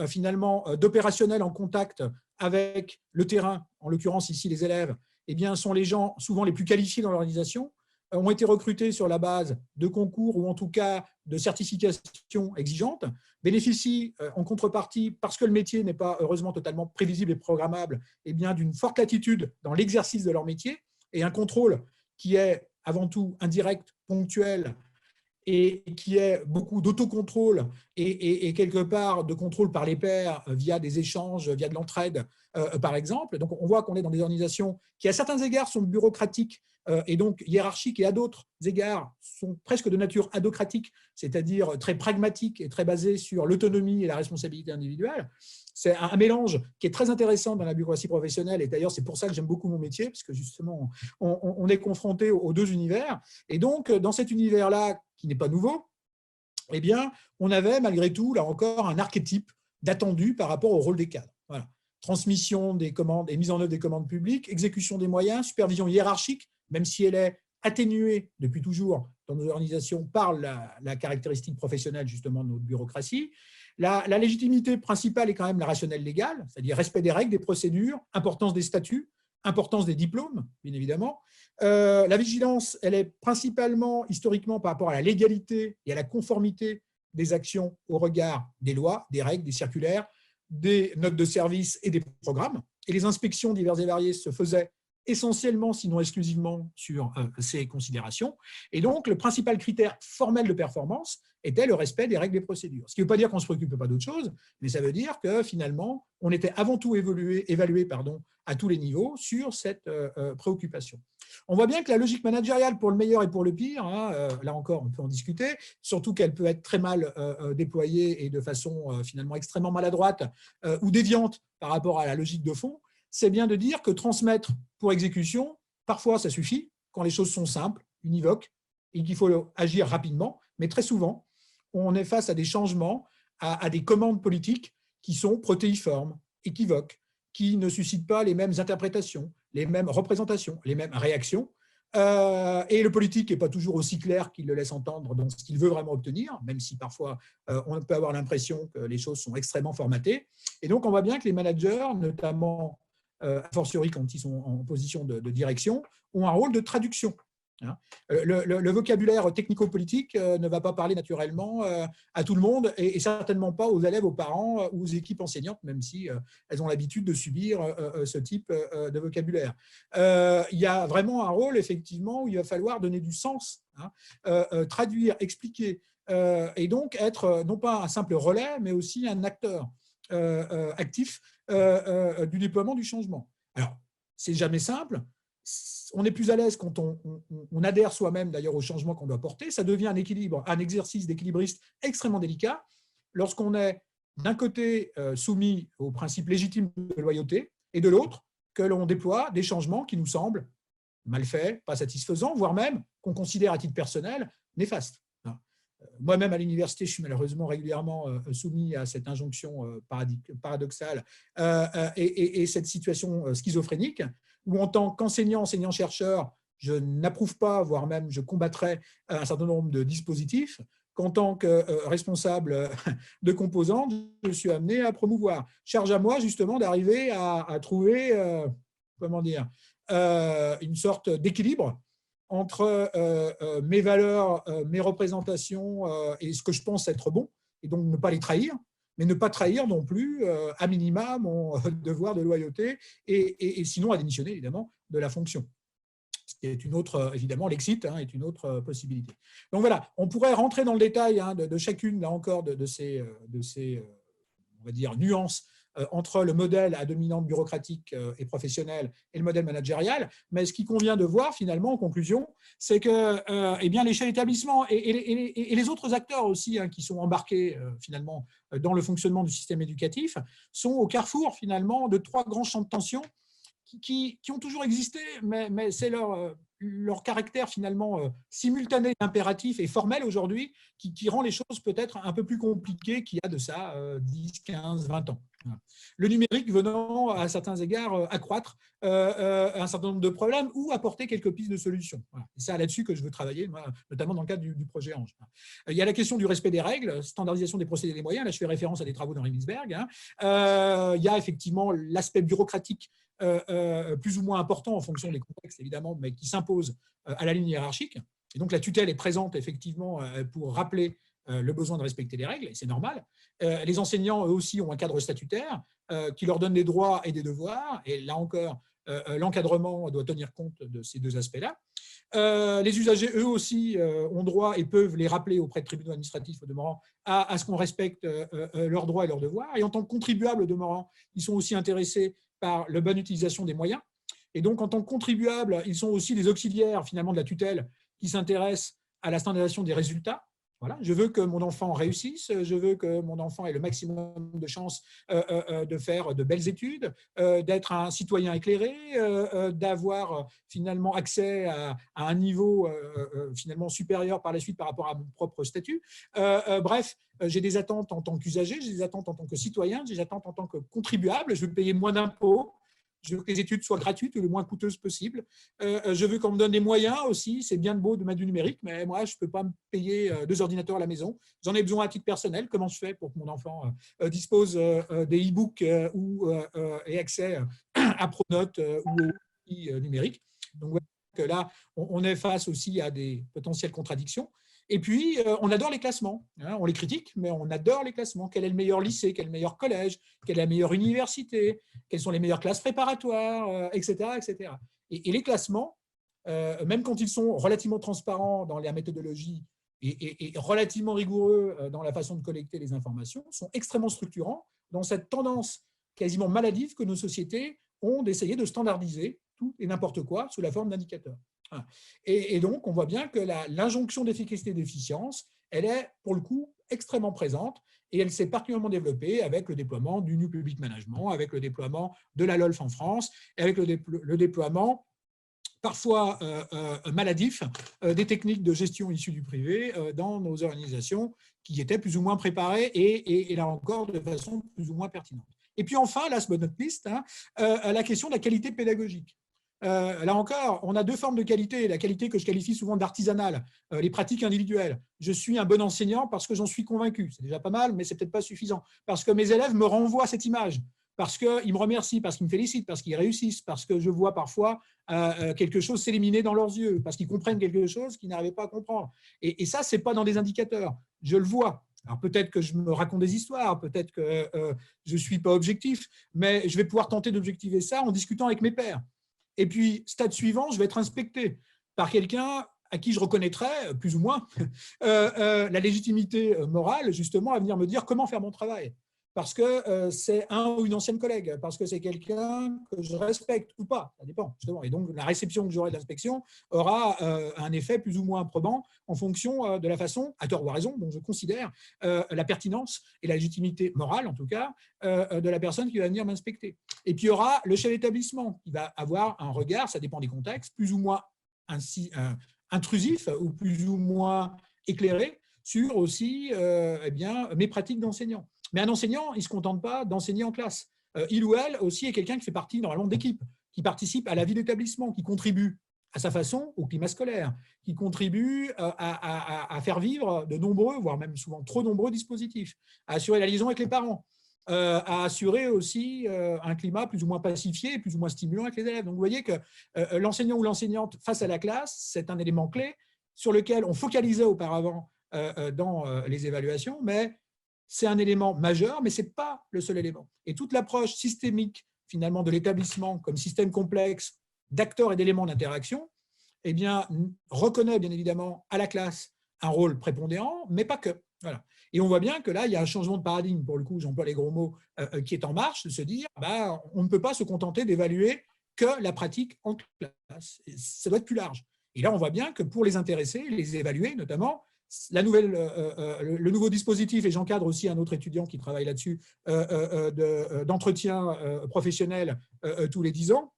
finalement d'opérationnel en contact avec le terrain, en l'occurrence ici les élèves, eh bien, sont les gens souvent les plus qualifiés dans l'organisation, ont été recrutés sur la base de concours ou en tout cas de certifications exigeantes, bénéficient en contrepartie, parce que le métier n'est pas heureusement totalement prévisible et programmable, eh bien, d'une forte latitude dans l'exercice de leur métier et un contrôle qui est avant tout indirect, ponctuel et qui est beaucoup d'autocontrôle et quelque part de contrôle par les pairs via des échanges, via de l'entraide, par exemple. Donc, on voit qu'on est dans des organisations qui, à certains égards, sont bureaucratiques et donc hiérarchiques, et à d'autres égards, sont presque de nature adocratique, c'est-à-dire très pragmatiques et très basées sur l'autonomie et la responsabilité individuelle. C'est un mélange qui est très intéressant dans la bureaucratie professionnelle, et d'ailleurs, c'est pour ça que j'aime beaucoup mon métier, parce que justement, on est confronté aux deux univers. Et donc, dans cet univers-là, qui n'est pas nouveau, eh bien, on avait malgré tout, là encore, un archétype d'attendu par rapport au rôle des cadres. Voilà. Transmission des commandes et mise en œuvre des commandes publiques, exécution des moyens, supervision hiérarchique, même si elle est atténuée depuis toujours dans nos organisations par la caractéristique professionnelle justement de notre bureaucratie. La légitimité principale est quand même la rationnelle légale, c'est-à-dire respect des règles, des procédures, importance des statuts, importance des diplômes, bien évidemment. La vigilance, elle est principalement, historiquement, par rapport à la légalité et à la conformité des actions au regard des lois, des règles, des circulaires, des notes de service et des programmes. Et les inspections diverses et variées se faisaient essentiellement, sinon exclusivement, sur ces considérations. Et donc, le principal critère formel de performance était le respect des règles et procédures. Ce qui ne veut pas dire qu'on ne se préoccupe pas d'autre chose, mais ça veut dire que finalement, on était avant tout évalué à tous les niveaux sur cette préoccupation. On voit bien que la logique managériale, pour le meilleur et pour le pire, là encore, on peut en discuter, surtout qu'elle peut être très mal déployée et de façon finalement extrêmement maladroite ou déviante par rapport à la logique de fond, c'est bien de dire que transmettre pour exécution, parfois ça suffit, quand les choses sont simples, univoques, et qu'il faut agir rapidement, mais très souvent, on est face à des changements, à des commandes politiques qui sont protéiformes, équivoques, qui ne suscitent pas les mêmes interprétations, les mêmes représentations, les mêmes réactions. Et le politique n'est pas toujours aussi clair qu'il le laisse entendre dans ce qu'il veut vraiment obtenir, même si parfois on peut avoir l'impression que les choses sont extrêmement formatées. Et donc, on voit bien que les managers, notamment a fortiori quand ils sont en position de direction, ont un rôle de traduction. Le vocabulaire technico-politique ne va pas parler naturellement à tout le monde et certainement pas aux élèves, aux parents ou aux équipes enseignantes, même si elles ont l'habitude de subir ce type de vocabulaire. Il y a vraiment un rôle, effectivement, où il va falloir donner du sens, traduire, expliquer, et donc être non pas un simple relais, mais aussi un acteur actif du déploiement du changement. Alors, c'est jamais simple. On est plus à l'aise quand on adhère soi-même d'ailleurs au changement qu'on doit porter. Ça devient un exercice d'équilibriste extrêmement délicat lorsqu'on est d'un côté soumis au principe légitime de loyauté et de l'autre que l'on déploie des changements qui nous semblent mal faits, pas satisfaisants, voire même qu'on considère à titre personnel néfastes. Moi-même, à l'université, je suis malheureusement régulièrement soumis à cette injonction paradoxale et cette situation schizophrénique, où en tant qu'enseignant, enseignant-chercheur, je n'approuve pas, voire même je combattrais un certain nombre de dispositifs, qu'en tant que responsable de composantes, je suis amené à promouvoir. Charge à moi, justement, d'arriver à trouver, une sorte d'équilibre entre mes valeurs, mes représentations et ce que je pense être bon, et donc ne pas les trahir, mais ne pas trahir non plus, à minima, mon devoir de loyauté, et sinon à démissionner, évidemment, de la fonction. Ce qui est une autre, évidemment, l'exit est une autre possibilité. Donc voilà, on pourrait rentrer dans le détail de chacune, là encore, de ces on va dire, nuances entre le modèle à dominante bureaucratique et professionnelle et le modèle managérial, mais ce qui convient de voir finalement en conclusion, c'est que eh bien, les chefs d'établissement et les autres acteurs aussi qui sont embarqués finalement dans le fonctionnement du système éducatif sont au carrefour finalement de trois grands champs de tension qui ont toujours existé, mais c'est leur caractère finalement simultané, impératif et formel aujourd'hui qui rend les choses peut-être un peu plus compliquées qu'il y a de ça 10, 15, 20 ans. Le numérique venant à certains égards accroître un certain nombre de problèmes ou apporter quelques pistes de solutions. Voilà. C'est là-dessus que je veux travailler, moi, notamment dans le cadre du projet Ange. Il y a la question du respect des règles, standardisation des procédés et des moyens. Là, je fais référence à des travaux d'Henri Wiesberg. Il y a effectivement l'aspect bureaucratique plus ou moins important en fonction des contextes, évidemment, mais qui s'impose à la ligne hiérarchique. Et donc, la tutelle est présente, effectivement, pour rappeler le besoin de respecter les règles, et c'est normal. Les enseignants, eux aussi, ont un cadre statutaire qui leur donne des droits et des devoirs, et là encore, l'encadrement doit tenir compte de ces deux aspects-là. Les usagers, eux aussi, ont droit et peuvent les rappeler auprès de tribunaux administratifs au demeurant à ce qu'on respecte leurs droits et leurs devoirs. Et en tant que contribuables au demeurant, ils sont aussi intéressés par la bonne utilisation des moyens. Et donc, en tant que contribuables, ils sont aussi des auxiliaires finalement de la tutelle qui s'intéressent à la standardisation des résultats. Voilà, je veux que mon enfant réussisse, je veux que mon enfant ait le maximum de chances de faire de belles études, d'être un citoyen éclairé, d'avoir finalement accès à un niveau finalement supérieur par la suite par rapport à mon propre statut. Bref, j'ai des attentes en tant qu'usager, j'ai des attentes en tant que citoyen, j'ai des attentes en tant que contribuable, je veux payer moins d'impôts. Je veux que les études soient gratuites ou le moins coûteuses possible. Je veux qu'on me donne des moyens aussi. C'est bien beau de mettre du numérique, mais moi, je ne peux pas me payer 2 ordinateurs à la maison. J'en ai besoin à titre personnel. Comment je fais pour que mon enfant dispose des e-books ou ait accès à Pronote ou aux outils numériques. Donc, voilà, là, on est face aussi à des potentielles contradictions. Et puis, on adore les classements. On les critique, mais on adore les classements. Quel est le meilleur lycée? Quel est le meilleur collège? Quelle est la meilleure université? Quelles sont les meilleures classes préparatoires? Etc., etc. Et les classements, même quand ils sont relativement transparents dans la méthodologie et relativement rigoureux dans la façon de collecter les informations, sont extrêmement structurants dans cette tendance quasiment maladive que nos sociétés ont d'essayer de standardiser tout et n'importe quoi sous la forme d'indicateurs. Et donc, on voit bien que l'injonction d'efficacité et d'efficience, elle est, pour le coup, extrêmement présente et elle s'est particulièrement développée avec le déploiement du New Public Management, avec le déploiement de la LOLF en France, et avec le déploiement parfois maladif des techniques de gestion issues du privé dans nos organisations qui étaient plus ou moins préparées et là encore de façon plus ou moins pertinente. Et puis enfin, last but not least, la question de la qualité pédagogique. Là encore, on a deux formes de qualité. La qualité que je qualifie souvent d'artisanale, les pratiques individuelles. Je suis un bon enseignant parce que j'en suis convaincu. C'est déjà pas mal, mais c'est peut-être pas suffisant. Parce que mes élèves me renvoient cette image, parce qu'ils me remercient, parce qu'ils me félicitent, parce qu'ils réussissent, parce que je vois parfois quelque chose s'éliminer dans leurs yeux, parce qu'ils comprennent quelque chose qu'ils n'arrivaient pas à comprendre. Et ça, ce n'est pas dans des indicateurs. Je le vois. Alors peut-être que je me raconte des histoires, peut-être que je ne suis pas objectif, mais je vais pouvoir tenter d'objectiver ça en discutant avec mes pairs. Et puis, stade suivant, je vais être inspecté par quelqu'un à qui je reconnaîtrai, plus ou moins, la légitimité morale, justement, à venir me dire comment faire mon travail. Parce que c'est un ou une ancienne collègue, parce que c'est quelqu'un que je respecte ou pas, ça dépend, justement. Et donc, la réception que j'aurai de l'inspection aura un effet plus ou moins probant en fonction de la façon, à tort ou à raison, dont je considère la pertinence et la légitimité morale, en tout cas, de la personne qui va venir m'inspecter. Et puis, il y aura le chef d'établissement qui va avoir un regard, ça dépend des contextes, plus ou moins intrusif ou plus ou moins éclairé sur aussi eh bien, mes pratiques d'enseignant. Mais un enseignant, il ne se contente pas d'enseigner en classe. Il ou elle aussi est quelqu'un qui fait partie normalement d'équipe, qui participe à la vie d'établissement, qui contribue à sa façon au climat scolaire, qui contribue à faire vivre de nombreux, voire même souvent trop nombreux dispositifs, à assurer la liaison avec les parents, à assurer aussi un climat plus ou moins pacifié, plus ou moins stimulant avec les élèves. Donc vous voyez que l'enseignant ou l'enseignante face à la classe, c'est un élément clé sur lequel on focalisait auparavant dans les évaluations, mais c'est un élément majeur, mais ce n'est pas le seul élément. Et toute l'approche systémique, finalement, de l'établissement comme système complexe d'acteurs et d'éléments d'interaction, eh bien, reconnaît bien évidemment à la classe un rôle prépondérant, mais pas que. Voilà. Et on voit bien que là, il y a un changement de paradigme, pour le coup, j'emploie les gros mots, qui est en marche, de se dire on ne peut pas se contenter d'évaluer que la pratique en classe. Ça doit être plus large. Et là, on voit bien que pour les intéressés, les évaluer notamment, le nouveau dispositif, et j'encadre aussi un autre étudiant qui travaille là-dessus, d'entretien professionnel tous les 10 ans,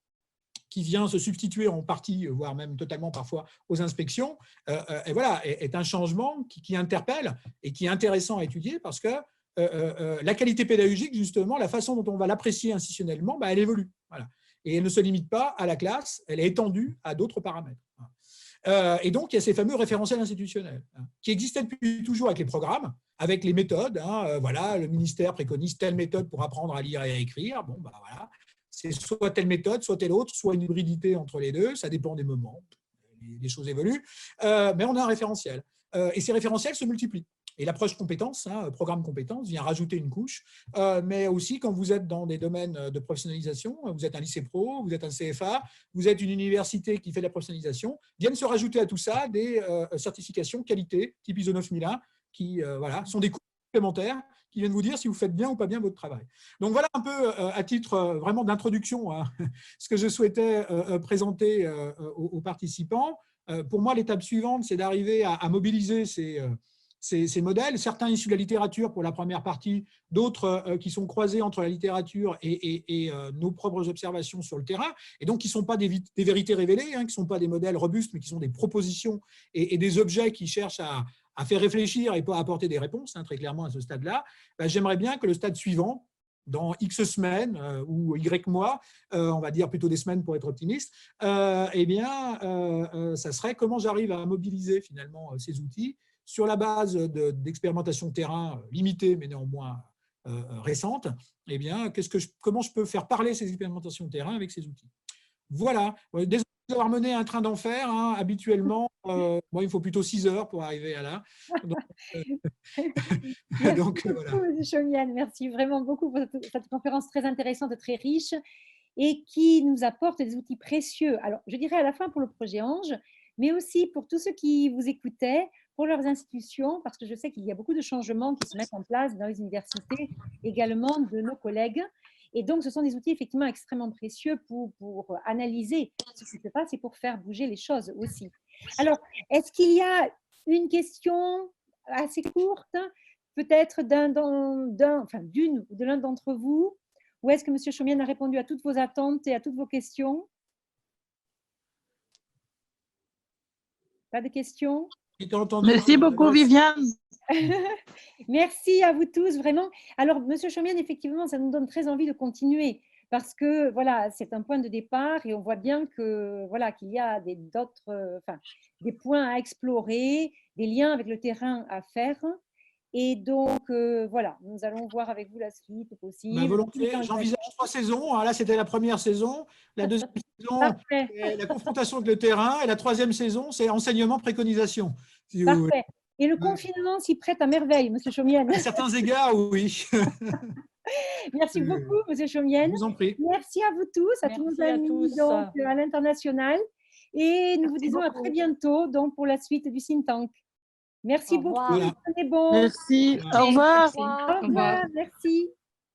qui vient se substituer en partie, voire même totalement parfois, aux inspections, et voilà, est un changement qui interpelle et qui est intéressant à étudier parce que la qualité pédagogique, justement, la façon dont on va l'apprécier institutionnellement, elle évolue. Voilà. Et elle ne se limite pas à la classe, elle est étendue à d'autres paramètres. Et donc, il y a ces fameux référentiels institutionnels qui existaient depuis toujours avec les programmes, avec les méthodes. Voilà, le ministère préconise telle méthode pour apprendre à lire et à écrire. Bon, voilà, c'est soit telle méthode, soit telle autre, soit une hybridité entre les deux. Ça dépend des moments. Les choses évoluent. Mais on a un référentiel. Et ces référentiels se multiplient. Et l'approche compétence, programme compétence, vient rajouter une couche, mais aussi quand vous êtes dans des domaines de professionnalisation, vous êtes un lycée pro, vous êtes un CFA, vous êtes une université qui fait de la professionnalisation, viennent se rajouter à tout ça des certifications qualité, type ISO 9001, qui voilà, sont des coûts complémentaires qui viennent vous dire si vous faites bien ou pas bien votre travail. Donc voilà un peu à titre vraiment d'introduction ce que je souhaitais présenter aux participants. Pour moi, l'étape suivante, c'est d'arriver à mobiliser ces modèles, certains issus de la littérature pour la première partie, d'autres qui sont croisés entre la littérature et nos propres observations sur le terrain, et donc qui ne sont pas des vérités révélées, qui ne sont pas des modèles robustes, mais qui sont des propositions et des objets qui cherchent à faire réfléchir et pas à apporter des réponses, très clairement à ce stade-là. J'aimerais bien que le stade suivant, dans X semaines ou Y mois, on va dire plutôt des semaines pour être optimiste, eh bien, ça serait comment j'arrive à mobiliser finalement ces outils sur la base d'expérimentation de terrain limitée, mais néanmoins récente. Eh bien, comment je peux faire parler ces expérimentations de terrain avec ces outils. Voilà. Désolé d'avoir mené un train d'enfer. Habituellement, moi, il faut plutôt 6 heures pour arriver à là. Merci donc, beaucoup, voilà. M. Chaumienne. Merci vraiment beaucoup pour cette conférence très intéressante et très riche. et qui nous apporte des outils précieux. Alors, je dirais à la fin pour le projet Ange, mais aussi pour tous ceux qui vous écoutaient, pour leurs institutions, parce que je sais qu'il y a beaucoup de changements qui se mettent en place dans les universités, également de nos collègues. Et donc, ce sont des outils effectivement extrêmement précieux pour analyser ce qui se passe et pour faire bouger les choses aussi. Alors, est-ce qu'il y a une question assez courte, peut-être d'une ou de l'un d'entre vous? Ou est-ce que M. Chaumienne a répondu à toutes vos attentes et à toutes vos questions? Pas de questions? Merci beaucoup, Viviane. Merci à vous tous, vraiment. Alors, Monsieur Chaumienne, effectivement, ça nous donne très envie de continuer parce que voilà, c'est un point de départ et on voit bien que voilà qu'il y a des points à explorer, des liens avec le terrain à faire. Et donc, voilà, nous allons voir avec vous la suite possible. Volontiers, j'envisage 3 saisons. Là, c'était la première saison. La deuxième saison, c'est la confrontation avec le terrain. Et la troisième saison, c'est enseignement, préconisation. Si Parfait. Et le confinement s'y prête à merveille, Monsieur Chaumienne. À certains égards, oui. Merci beaucoup, Monsieur Chaumienne. Je vous en prie. Merci à vous tous, à tous nos amis donc, à l'international. Et nous vous disons à très bientôt donc, pour la suite du think tank. Merci beaucoup. Voilà. Tenez bon. Merci. Au revoir. Au revoir. Merci.